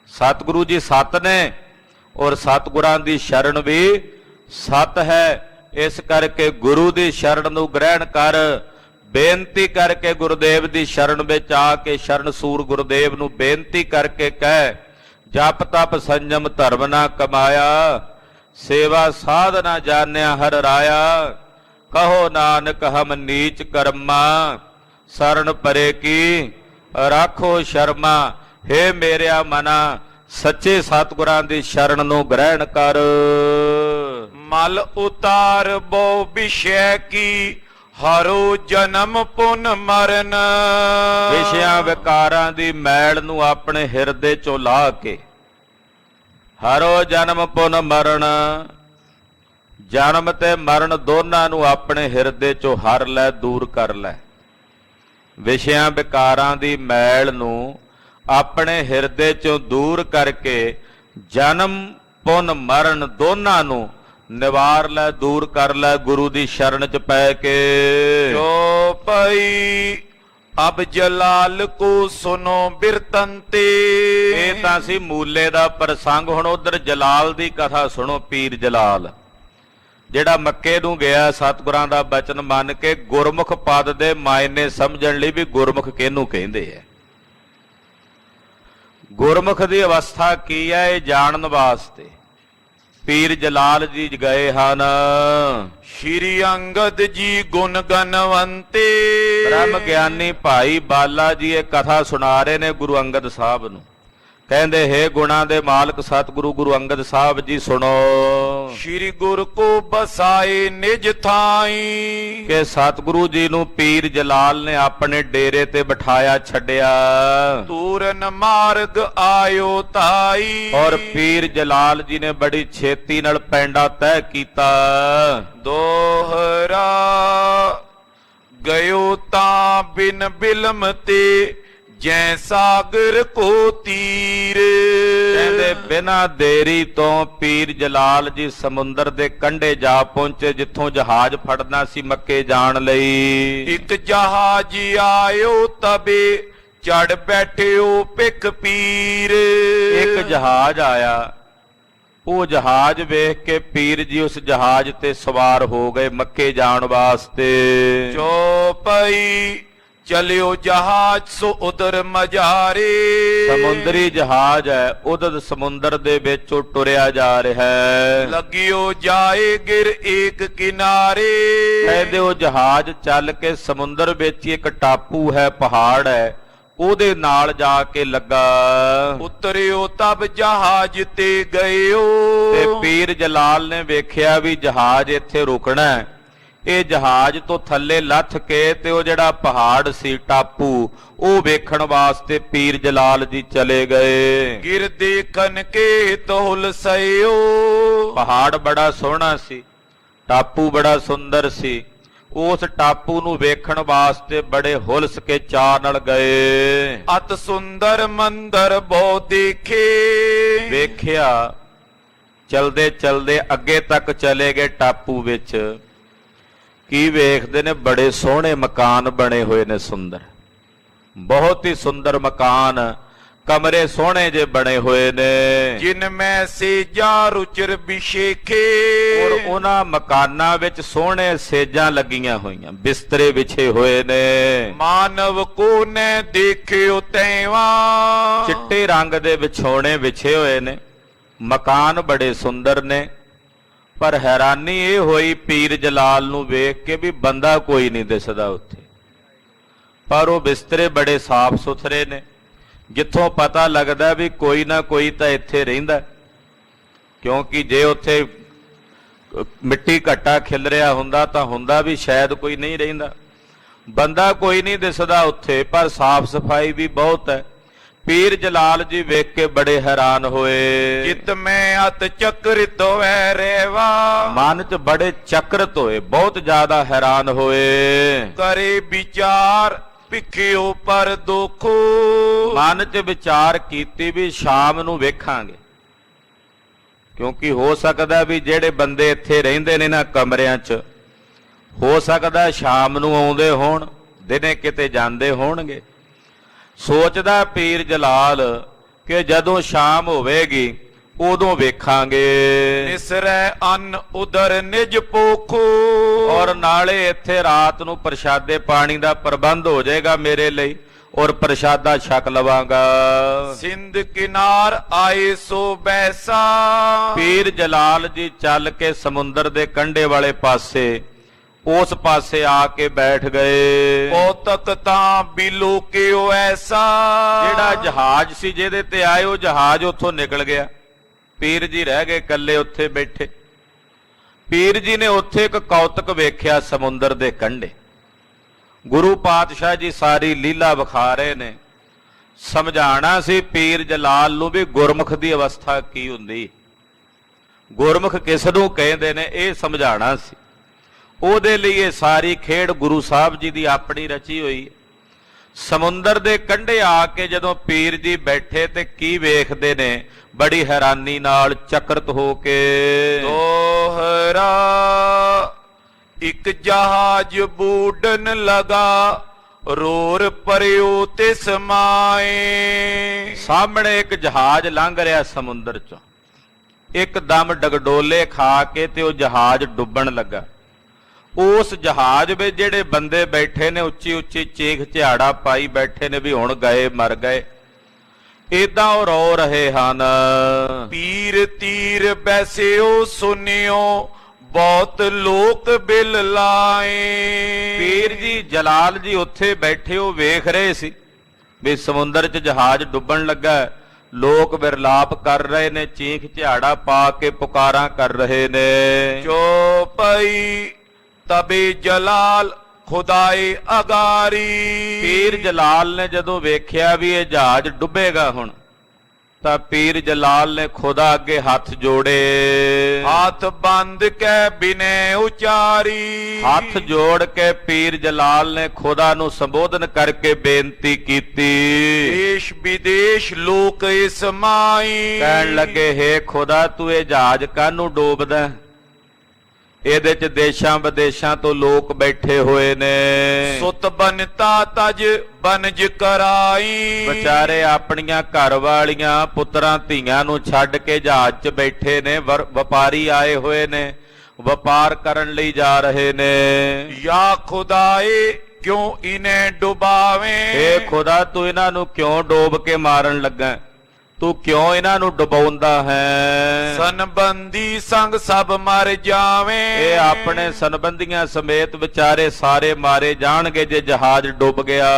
ਸਤਿਗੁਰੂ ਜੀ ਸੱਤ ਨੇ ਔਰ ਸਤਿਗੁਰਾਂ ਦੀ ਸ਼ਰਨ ਵੀ ਸੱਤ ਹੈ। ਇਸ ਕਰਕੇ ਗੁਰੂ ਦੀ ਸ਼ਰਨ ਨੂੰ ਗ੍ਰਹਿਣ ਕਰ। ਬੇਨਤੀ ਕਰਕੇ ਗੁਰਦੇਵ ਦੀ ਸ਼ਰਨ ਵਿੱਚ ਆ ਕੇ ਸ਼ਰਨ ਸੂਰ ਗੁਰਦੇਵ ਨੂੰ ਬੇਨਤੀ ਕਰਕੇ ਕਹਿ, ਜਪ ਤਪ ਸੰਜਮ ਧਰਮ ਨਾ ਕਮਾਇਆ, ਸੇਵਾ ਸਾਧ ਨਾ ਜਾਣਿਆ ਹਰ ਰਾਇਆ। ਕਹੋ ਨਾਨਕ ਹਮ ਨੀਚ ਕਰਮਾ, ਸਰਣ ਪਰੇ ਕੀ ਰਾਖੋ ਸ਼ਰਮਾ। ਹੇ ਮੇਰਿਆ ਮਨਾ, ਸੱਚੇ ਸਤਿਗੁਰਾਂ ਦੀ ਸ਼ਰਨ ਨੂੰ ਗ੍ਰਹਿਣ ਕਰ। ਮਲ ਉਤਾਰ ਬੋ ਵਿਸ਼ੇ ਕੀ, ਹਰੋ ਜਨਮ ਪੁਨ ਮਰਨ। ਵਿਸ਼ਿਆਂ ਵਿਕਾਰਾਂ ਦੀ ਮੈਲ ਨੂੰ ਆਪਣੇ ਹਿਰਦੇ ਚੋਂ ਲਾ ਕੇ, ਹਰੋ ਜਨਮ ਪੁਨ ਮਰਨ, ਜਨਮ ਤੇ ਮਰਨ ਦੋਨਾਂ ਨੂੰ ਆਪਣੇ ਹਿਰਦੇ ਚੋਂ ਹਰ ਲੈ, ਦੂਰ ਕਰ ਲੈ। ਵਿਸ਼ਿਆਂ ਵਿਕਾਰਾਂ ਦੀ ਮੈਲ ਨੂੰ ਆਪਣੇ ਹਿਰਦੇ ਚੋਂ ਦੂਰ ਕਰਕੇ ਜਨਮ ਪੁਨ ਮਰਨ ਦੋਨਾਂ ਨੂੰ ਨਿਵਾਰ ਲੈ, ਦੂਰ ਕਰ ਲੈ ਗੁਰੂ ਦੀ ਸ਼ਰਨ 'ਚ ਪੈ ਕੇ। ਜੋ ਪਈ ਅਬ ਜਲਾਲ ਕੋ ਸੁਨੋ ਬਿਰਤੰਤੇ। ਇਹ ਤਾਂ ਸੀ ਮੂਲੇ ਦਾ ਪ੍ਰਸੰਗ। ਹੁਣ ਉਧਰ ਜਲਾਲ ਦੀ ਕਥਾ ਸੁਣੋ। ਪੀਰ ਜਲਾਲ ਜਿਹੜਾ ਮੱਕੇ ਨੂੰ ਗਿਆ ਸਤਿਗੁਰਾਂ ਦਾ ਬਚਨ ਮੰਨ ਕੇ, ਗੁਰਮੁਖ ਪਦ ਦੇ ਮਾਇਨੇ ਸਮਝਣ ਲਈ ਵੀ ਗੁਰਮੁਖ ਕਿਹਨੂੰ ਕਹਿੰਦੇ ਆ, ਗੁਰਮੁਖ ਦੀ ਅਵਸਥਾ ਕੀ ਹੈ, ਇਹ ਜਾਣਨ ਵਾਸਤੇ ਪੀਰ ਜਲਾਲ ਜੀ ਗਏ ਹਨ। ਸ਼੍ਰੀ ਅੰਗਦ ਜੀ ਗੁਣ ਗਨਵੰਤੇ। ਬ੍ਰਹਮ ਗਿਆਨੀ ਭਾਈ ਬਾਲਾ ਜੀ ਇਹ ਕਥਾ ਸੁਣਾ ਰਹੇ ਨੇ ਗੁਰੂ ਅੰਗਦ ਸਾਹਿਬ ਨੂੰ। ਕਹਿੰਦੇ ਹੇ ਗੁਣਾਂ ਦੇ ਮਾਲਕ ਸਤਿਗੁਰੂ ਗੁਰੂ ਅੰਗਦ ਸਾਹਿਬ ਜੀ ਸੁਣੋ। ਸ਼੍ਰੀ ਗੁਰ ਕੋ ਬਸਾਏ ਨਿਜ ਥਾਈ। ਕਿ ਸਤਿਗੁਰੂ ਜੀ ਨੂੰ ਪੀਰ ਜਲਾਲ ਨੇ ਆਪਣੇ ਡੇਰੇ ਤੇ ਬਿਠਾਇਆ, ਛੱਡਿਆ। ਤੂਰਨ ਮਾਰਗ ਆਇਓ ਤਾਈ। ਔਰ ਪੀਰ ਜਲਾਲ ਜੀ ਨੇ ਬੜੀ ਛੇਤੀ ਨਾਲ ਪੈਂਡਾ ਤੈਅ ਕੀਤਾ। ਦੋਹਰਾ ਗਇਓ ਤਾਂ ਬਿਨ ਬਿਲਮ ਤੇ, ਜੈ ਸਾਗਰ ਕੋ ਤੀਰ। ਕਹਿੰਦੇ ਬਿਨਾਂ ਦੇਰੀ ਤੋਂ ਪੀਰ ਜਲਾਲ ਜੀ ਸਮੁੰਦਰ ਦੇ ਕੰਢੇ ਜਾ ਪਹੁੰਚੇ, ਜਿੱਥੋਂ ਜਹਾਜ਼ ਫੜਨਾ ਸੀ ਮੱਕੇ ਜਾਣ ਲਈ। ਇੱਕ ਜਹਾਜ਼ ਆਇਓ ਤਬੇ, ਚੜ ਬੈਠਿਓ ਪਿਕ ਪੀਰ। ਇੱਕ ਜਹਾਜ਼ ਆਇਆ, ਉਹ ਜਹਾਜ਼ ਵੇਖ ਕੇ ਪੀਰ ਜੀ ਉਸ ਜਹਾਜ਼ ਤੇ ਸਵਾਰ ਹੋ ਗਏ ਮੱਕੇ ਜਾਣ ਵਾਸਤੇ। ਜੋ ਪਈ ਚਲਿਓ ਜਹਾਜ਼ ਸੋ ਉਦਰ ਮਜਾਰੇ। ਸਮੁੰਦਰੀ ਜਹਾਜ਼ ਹੈ, ਉਦਰ ਸਮੁੰਦਰ ਦੇ ਵਿੱਚੋਂ ਟੁਰਿਆ ਜਾ ਰਿਹਾ ਹੈ। ਲੱਗਿਓ ਜਾਏ ਗਿਰ ਏਕ ਕਿਨਾਰੇ। ਕਹਿੰਦੇ ਉਹ ਜਹਾਜ਼ ਚੱਲ ਕੇ ਸਮੁੰਦਰ ਵਿੱਚ ਹੀ ਇੱਕ ਟਾਪੂ ਹੈ, ਪਹਾੜ ਹੈ, ਉਹਦੇ ਨਾਲ ਜਾ ਕੇ ਲੱਗਾ। ਉਤਰਿਓ ਤਬ ਜਹਾਜ਼ ਤੇ ਗਇਓ। ਤੇ ਪੀਰ ਜਲਾਲ ਨੇ ਵੇਖਿਆ ਵੀ ਜਹਾਜ਼ ਇੱਥੇ ਰੁਕਣਾ ਹੈ। ਇਹ ਜਹਾਜ਼ ਤੋਂ ਥੱਲੇ ਲੱਥ ਕੇ ਤੇ ਉਹ ਜਿਹੜਾ ਪਹਾੜ ਸੀ ਟਾਪੂ, ਉਹ ਵੇਖਣ ਵਾਸਤੇ ਪੀਰ ਜਲਾਲ ਜੀ ਚਲੇ ਗਏ। ਗਿਰ ਦੇਖਨ ਕੇ ਤੋਲ ਸਇਓ। ਪਹਾੜ ਬੜਾ ਸੋਹਣਾ ਸੀ, ਟਾਪੂ ਬੜਾ ਸੁੰਦਰ ਸੀ, ਉਸ ਟਾਪੂ ਨੂੰ ਵੇਖਣ ਵਾਸਤੇ ਬੜੇ ਹੁਲਸ ਕੇ ਚਾਅ ਨਾਲ ਗਏ। ਅਤ ਸੁੰਦਰ ਮੰਦਰ ਬਹੁ ਦੇਖੇ। ਵੇਖਿਆ, ਚਲਦੇ ਚਲਦੇ ਅੱਗੇ ਤੱਕ ਚਲੇ ਗਏ ਟਾਪੂ ਵਿੱਚ। ਕੀ ਵੇਖਦੇ ਨੇ? ਬੜੇ ਸੋਹਣੇ ਮਕਾਨ ਬਣੇ ਹੋਏ ਨੇ, ਸੁੰਦਰ, ਬਹੁਤ ਹੀ ਸੁੰਦਰ ਮਕਾਨ, ਕਮਰੇ ਸੋਹਣੇ ਜੇ ਬਣੇ ਹੋਏ ਨੇ। ਜਿਨ ਮੈਂ ਸੇਜਾ ਰੁਚਰ ਬਿਸ਼ੇਖੇ। ਔਰ ਉਹਨਾਂ ਮਕਾਨਾਂ ਵਿੱਚ ਸੋਹਣੇ ਸੇਜਾਂ ਲੱਗੀਆਂ ਹੋਈਆਂ, ਬਿਸਤਰੇ ਵਿਛੇ ਹੋਏ ਨੇ। ਮਾਨਵ ਕੋ ਨੇ ਦੇਖਿਓ ਤੈਵਾ। ਚਿੱਟੇ ਰੰਗ ਦੇ ਵਿਛੋਣੇ ਵਿਛੇ ਹੋਏ ਨੇ, ਮਕਾਨ ਬੜੇ ਸੁੰਦਰ ਨੇ। ਪਰ ਹੈਰਾਨੀ ਇਹ ਹੋਈ ਪੀਰ ਜਲਾਲ ਨੂੰ ਵੇਖ ਕੇ ਵੀ ਬੰਦਾ ਕੋਈ ਨਹੀਂ ਦਿਸਦਾ ਉੱਥੇ, ਪਰ ਉਹ ਬਿਸਤਰੇ ਬੜੇ ਸਾਫ਼ ਸੁਥਰੇ ਨੇ, ਜਿੱਥੋਂ ਪਤਾ ਲੱਗਦਾ ਵੀ ਕੋਈ ਨਾ ਕੋਈ ਤਾਂ ਇੱਥੇ ਰਹਿੰਦਾ। ਕਿਉਂਕਿ ਜੇ ਉੱਥੇ ਮਿੱਟੀ ਘੱਟਾ ਖਿਲ ਰਿਹਾ ਹੁੰਦਾ ਤਾਂ ਹੁੰਦਾ ਵੀ ਸ਼ਾਇਦ ਕੋਈ ਨਹੀਂ ਰਹਿੰਦਾ। ਬੰਦਾ ਕੋਈ ਨਹੀਂ ਦਿਸਦਾ ਉੱਥੇ, ਪਰ ਸਾਫ਼ ਸਫਾਈ ਵੀ ਬਹੁਤ ਹੈ। ਪੀਰ ਜਲਾਲ ਜੀ ਵੇਖ ਕੇ ਬੜੇ ਹੈਰਾਨ ਹੋਏ। ਜਿਤ ਮੈਂ ਅਤ ਚੱਕਰਿਤ ਹੋਇ ਰੇਵਾ। ਮਨ 'ਚ ਬੜੇ ਚੱਕਰਤ ਹੋਏ, ਬਹੁਤ ਜ਼ਿਆਦਾ ਹੈਰਾਨ ਹੋਏ। ਕਰੇ ਵਿਚਾਰ ਭਿਖਿਓ ਪਰ ਦੁਖੋ। ਮਨ 'ਚ ਵਿਚਾਰ ਕੀਤੀ ਵੀ ਸ਼ਾਮ ਨੂੰ ਵੇਖਾਂਗੇ, ਕਿਉਂਕਿ ਹੋ ਸਕਦਾ ਵੀ ਜਿਹੜੇ ਬੰਦੇ ਇੱਥੇ ਰਹਿੰਦੇ ਨੇ ਨਾ ਕਮਰਿਆਂ 'ਚ, ਹੋ ਸਕਦਾ ਸ਼ਾਮ ਨੂੰ ਆਉਂਦੇ ਹੋਣ, ਦਿਨੇ ਕਿਤੇ ਜਾਂਦੇ ਹੋਣਗੇ। ਸੋਚਦਾ ਪੀਰ ਜਲਾਲ ਕਿ ਜਦੋਂ ਸ਼ਾਮ ਹੋਵੇਗੀ ਉਦੋਂ ਵੇਖਾਂਗੇ। ਨਿਸਰੈ ਅੰਨ ਉਦਰ ਨਿਜ ਪੋਖੋ। ਔਰ ਨਾਲੇ ਇੱਥੇ ਰਾਤ ਨੂੰ ਪ੍ਰਸ਼ਾਦੇ ਪਾਣੀ ਦਾ ਪ੍ਰਬੰਧ ਹੋ ਜਾਏਗਾ ਮੇਰੇ ਲਈ, ਔਰ ਪ੍ਰਸ਼ਾਦਾ ਛਕ ਲਵਾਂਗਾ। ਸਿੰਧ ਕਿਨਾਰ ਆਏ ਸੋ ਬੈਸਾ। ਪੀਰ ਜਲਾਲ ਜੀ ਚੱਲ ਕੇ ਸਮੁੰਦਰ ਦੇ ਕੰਢੇ ਵਾਲੇ ਪਾਸੇ, ਉਸ ਪਾਸੇ ਆ ਕੇ ਬੈਠ ਗਏ। ਕੌਤਕ ਤਾਂ ਬਿਲੋ ਕਿਉ ਐਸਾ। ਜਿਹੜਾ ਜਹਾਜ਼ ਸੀ ਜਿਹਦੇ ਤੇ ਆਏ, ਉਹ ਜਹਾਜ਼ ਉੱਥੋਂ ਨਿਕਲ ਗਿਆ। ਪੀਰ ਜੀ ਰਹਿ ਗਏ ਇਕੱਲੇ ਉੱਥੇ ਬੈਠੇ। ਪੀਰ ਜੀ ਨੇ ਉੱਥੇ ਇੱਕ ਕੌਤਕ ਵੇਖਿਆ ਸਮੁੰਦਰ ਦੇ ਕੰਢੇ। ਗੁਰੂ ਪਾਤਸ਼ਾਹ ਜੀ ਸਾਰੀ ਲੀਲਾ ਵਿਖਾ ਰਹੇ ਨੇ। ਸਮਝਾਣਾ ਸੀ ਪੀਰ ਜਲਾਲ ਨੂੰ ਵੀ ਗੁਰਮੁਖ ਦੀ ਅਵਸਥਾ ਕੀ ਹੁੰਦੀ, ਗੁਰਮੁਖ ਕਿਸ ਨੂੰ ਕਹਿੰਦੇ ਨੇ, ਇਹ ਸਮਝਾਣਾ ਸੀ। ਉਹਦੇ ਲਈ ਇਹ ਸਾਰੀ ਖੇਡ ਗੁਰੂ ਸਾਹਿਬ ਜੀ ਦੀ ਆਪਣੀ ਰਚੀ ਹੋਈ। ਸਮੁੰਦਰ ਦੇ ਕੰਢੇ ਆ ਕੇ ਜਦੋਂ ਪੀਰ ਜੀ ਬੈਠੇ ਤੇ ਕੀ ਵੇਖਦੇ ਨੇ, ਬੜੀ ਹੈਰਾਨੀ ਨਾਲ ਚਕਰਤ ਹੋ ਕੇ। ਦੋਹਰਾ ਇੱਕ ਜਹਾਜ਼ ਬੂਡਨ ਲਗਾ, ਰੋਰ ਪਰਿਓ ਤੇ ਸਮਾਏ। ਸਾਹਮਣੇ ਇੱਕ ਜਹਾਜ਼ ਲੰਘ ਰਿਹਾ ਸਮੁੰਦਰ ਚੋਂ, ਇੱਕਦਮ ਡਗਡੋਲੇ ਖਾ ਕੇ ਤੇ ਉਹ ਜਹਾਜ਼ ਡੁੱਬਣ ਲੱਗਾ। ਉਸ ਜਹਾਜ਼ ਵਿੱਚ ਜਿਹੜੇ ਬੰਦੇ ਬੈਠੇ ਨੇ ਉੱਚੀ ਉੱਚੀ ਚੀਖ ਝਾੜਾ ਪਾਈ ਬੈਠੇ ਨੇ ਵੀ ਹੁਣ ਗਏ, ਮਰ ਗਏ। ਏਦਾਂ ਉਹ ਰੋ ਰਹੇ ਹਨ। ਪੀਰ ਤੀਰ ਬੈਸਿਓ ਸੁਨਿਓ, ਬਹੁਤ ਲੋਕ ਬਿਲ ਲਾਏ। ਪੀਰ ਜੀ ਜਲਾਲ ਜੀ ਉੱਥੇ ਬੈਠੇ ਉਹ ਵੇਖ ਰਹੇ ਸੀ ਵੀ ਸਮੁੰਦਰ 'ਚ ਜਹਾਜ਼ ਡੁੱਬਣ ਲੱਗਾ। ਲੋਕ ਵਿਰਲਾਪ ਕਰ ਰਹੇ ਨੇ, ਚੀਖ ਝਾੜਾ ਪਾ ਕੇ ਪੁਕਾਰਾਂ ਕਰ ਰਹੇ ਨੇ। ਚੋਪਈ ਤਬੇ ਜਲਾਲ ਖੁਦਾਏ ਅਗਾਰੀ। ਪੀਰ ਜਲਾਲ ਨੇ ਜਦੋਂ ਵੇਖਿਆ ਵੀ ਇਹ ਜਹਾਜ਼ ਡੁੱਬੇਗਾ ਹੁਣ, ਤਾਂ ਪੀਰ ਜਲਾਲ ਨੇ ਖੁਦਾ ਅੱਗੇ ਹੱਥ ਜੋੜੇ। ਹੱਥ ਬੰਦ ਕੇ ਬਿਨੇ ਉਚਾਰੀ। ਹੱਥ ਜੋੜ ਕੇ ਪੀਰ ਜਲਾਲ ਨੇ ਖੁਦਾ ਨੂੰ ਸੰਬੋਧਨ ਕਰਕੇ ਬੇਨਤੀ ਕੀਤੀ। ਦੇਸ਼ ਵਿਦੇਸ਼ ਲੋਕ ਇਸ ਮਾਈ। ਕਹਿਣ ਲੱਗੇ, ਹੇ ਖੁਦਾ ਤੂੰ ਇਹ ਜਹਾਜ਼ ਕਾਹਨੂੰ ਡੋਬਦਾ? ਇਹਦੇ 'ਚ ਦੇਸ਼ਾਂ ਵਿਦੇਸ਼ਾਂ ਤੋਂ ਲੋਕ ਬੈਠੇ ਹੋਏ ਨੇ। ਸੁਤ ਬਨਤਾ ਤਜ ਬਨਜ ਕਰਾਈ। ਵਿਚਾਰੇ ਆਪਣੀਆਂ ਘਰ ਵਾਲੀਆਂ ਪੁੱਤਰਾਂ ਧੀਆਂ ਨੂੰ ਛੱਡ ਕੇ ਜਹਾਜ਼ 'ਚ ਬੈਠੇ ਨੇ। ਵਪਾਰੀ ਆਏ ਹੋਏ ਨੇ, ਵਪਾਰ ਕਰਨ ਲਈ ਜਾ ਰਹੇ ਨੇ। ਯਾ ਖੁਦਾਏ ਕਿਉਂ ਇਨੇ ਡੁਬਾਵੇਂ। ਏ ਖੁਦਾ ਤੂੰ ਇਹਨਾਂ ਨੂੰ ਕਿਉਂ ਡੋਬ ਕੇ ਮਾਰਨ ਲੱਗਾ? ਤੂੰ ਕਿਉਂ ਇਹਨਾਂ ਨੂੰ ਡੁਬਾਉਂਦਾ ਹੈ? ਸੰਬੰਧੀ ਸੰਗ ਸਭ ਮਰ ਜਾਵੇਂ। ਇਹ ਆਪਣੇ ਸੰਬੰਧੀਆਂ ਸਮੇਤ ਵਿਚਾਰੇ ਸਾਰੇ ਮਾਰੇ ਜਾਣਗੇ ਜੇ ਜਹਾਜ਼ ਡੁੱਬ ਗਿਆ।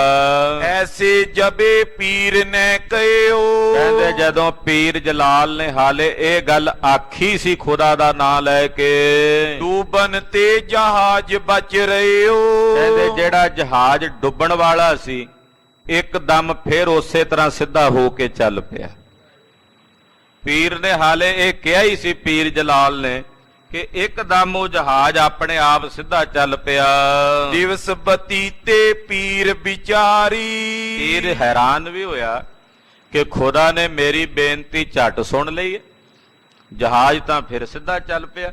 ਐਸੇ ਜਬੇ ਪੀਰ ਨੇ ਕਹਿਓ। ਕਹਿੰਦੇ ਜਦੋਂ ਪੀਰ ਜਲਾਲ ਨੇ ਹਾਲੇ ਇਹ ਗੱਲ ਆਖੀ ਸੀ ਖੁਦਾ ਦਾ ਨਾਂ ਲੈ ਕੇ, ਡੂਬਨ ਤੇ ਜਹਾਜ਼ ਬਚ ਰਹਿਓ। ਕਹਿੰਦੇ ਜਿਹੜਾ ਜਹਾਜ਼ ਡੁੱਬਣ ਵਾਲਾ ਸੀ ਇੱਕਦਮ ਫਿਰ ਉਸੇ ਤਰ੍ਹਾਂ ਸਿੱਧਾ ਹੋ ਕੇ ਚੱਲ ਪਿਆ। ਪੀਰ ਨੇ ਹਾਲੇ ਇਹ ਕਿਹਾ ਹੀ ਸੀ ਪੀਰ ਜਲਾਲ ਨੇ ਕਿ ਇੱਕਦਮ ਉਹ ਜਹਾਜ਼ ਆਪਣੇ ਆਪ ਸਿੱਧਾ ਚੱਲ ਪਿਆ। ਦਿਵਸ ਬਤੀਤੇ ਪੀਰ ਵਿਚਾਰੀ। ਪੀਰ ਹੈਰਾਨ ਵੀ ਹੋਇਆ ਕਿ ਖੁਦਾ ਨੇ ਮੇਰੀ ਬੇਨਤੀ ਝਟ ਸੁਣ ਲਈ ਹੈ, ਜਹਾਜ਼ ਤਾਂ ਫਿਰ ਸਿੱਧਾ ਚੱਲ ਪਿਆ।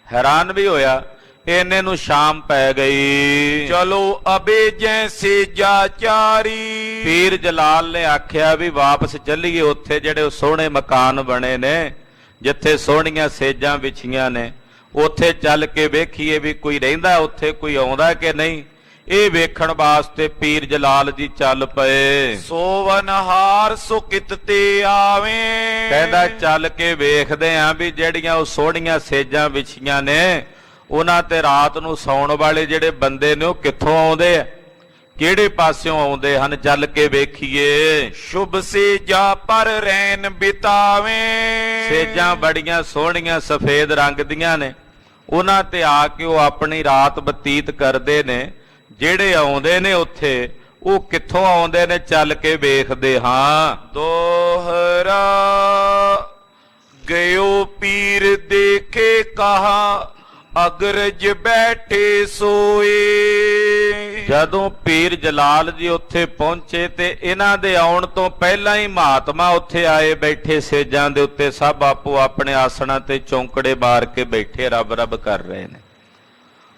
ਹੈਰਾਨ ਵੀ ਹੋਇਆ। ਇਹਨੇ ਨੂੰ ਸ਼ਾਮ ਪੈ ਗਈ। ਚਲੋ ਅਬੇ ਜੈਸੇ ਜਾਚਾਰੀ। ਪੀਰ ਜਲਾਲ ਨੇ ਆਖਿਆ ਵੀ ਵਾਪਸ ਚੱਲੀਏ, ਉੱਥੇ ਜਿਹੜੇ ਸੋਹਣੇ ਮਕਾਨ ਬਣੇ ਨੇ, ਜਿੱਥੇ ਸੋਹਣੀਆਂ ਸੇਜਾਂ ਵਿਛੀਆਂ ਨੇ, ਉੱਥੇ ਚੱਲ ਕੇ ਵੇਖੀਏ ਵੀ ਕੋਈ ਰਹਿੰਦਾ ਉੱਥੇ, ਕੋਈ ਆਉਂਦਾ ਕਿ ਨਹੀਂ। ਇਹ ਵੇਖਣ ਵਾਸਤੇ ਪੀਰ ਜਲਾਲ ਜੀ ਚੱਲ ਪਏ। ਸੋਵਨਹਾਰ ਸੁਕਿਤ ਤੇ ਆਵੇ। ਕਹਿੰਦਾ ਚੱਲ ਕੇ ਵੇਖਦੇ ਆਂ ਵੀ ਜਿਹੜੀਆਂ ਉਹ ਸੋਹਣੀਆਂ ਸੇਜਾਂ ਵਿਛੀਆਂ ਨੇ, ਉਹਨਾਂ ਤੇ ਰਾਤ ਨੂੰ ਸੌਣ ਵਾਲੇ ਜਿਹੜੇ ਬੰਦੇ ਨੇ ਉਹ ਕਿੱਥੋਂ ਆਉਂਦੇ ਆ, ਕਿਹੜੇ ਪਾਸਿਓਂ ਆਉਂਦੇ ਹਨ, ਚੱਲ ਕੇ ਵੇਖੀਏ। ਸ਼ੁਭ ਸੇਜਾ ਪਰ ਰੈਨ ਬਿਤਾਵੇ। ਸੇਜਾਂ ਬੜੀਆਂ ਸੋਹਣੀਆਂ ਸਫੇਦ ਰੰਗ ਦੀਆਂ ਨੇ, ਉਹਨਾਂ ਤੇ ਆ ਕੇ ਉਹ ਆਪਣੀ ਰਾਤ ਬਤੀਤ ਕਰਦੇ ਨੇ। ਜਿਹੜੇ ਆਉਂਦੇ ਨੇ ਉੱਥੇ ਉਹ ਕਿੱਥੋਂ ਆਉਂਦੇ ਨੇ, ਚੱਲ ਕੇ ਵੇਖਦੇ ਹਾਂ। ਦੋਹਰਾ ਗਇਓ ਪੀਰ ਦੇਖੇ ਕਹਾ ਅਗਰਜ ਬੈਠੇ ਸੋਏ। ਜਦੋਂ ਪੀਰ ਜਲਾਲ ਜੀ ਉੱਥੇ ਪਹੁੰਚੇ ਤੇ ਇਹਨਾਂ ਦੇ ਆਉਣ ਤੋਂ ਪਹਿਲਾਂ ਹੀ ਮਹਾਤਮਾ ਉੱਥੇ ਆਏ ਬੈਠੇ ਸੇਜਾਂ ਦੇ ਉੱਤੇ, ਸਭ ਆਪੋ ਆਪਣੇ ਆਸਣਾਂ ਤੇ ਚੌਂਕੜੇ ਮਾਰ ਕੇ ਬੈਠੇ ਰੱਬ ਰੱਬ ਕਰ ਰਹੇ ਨੇ।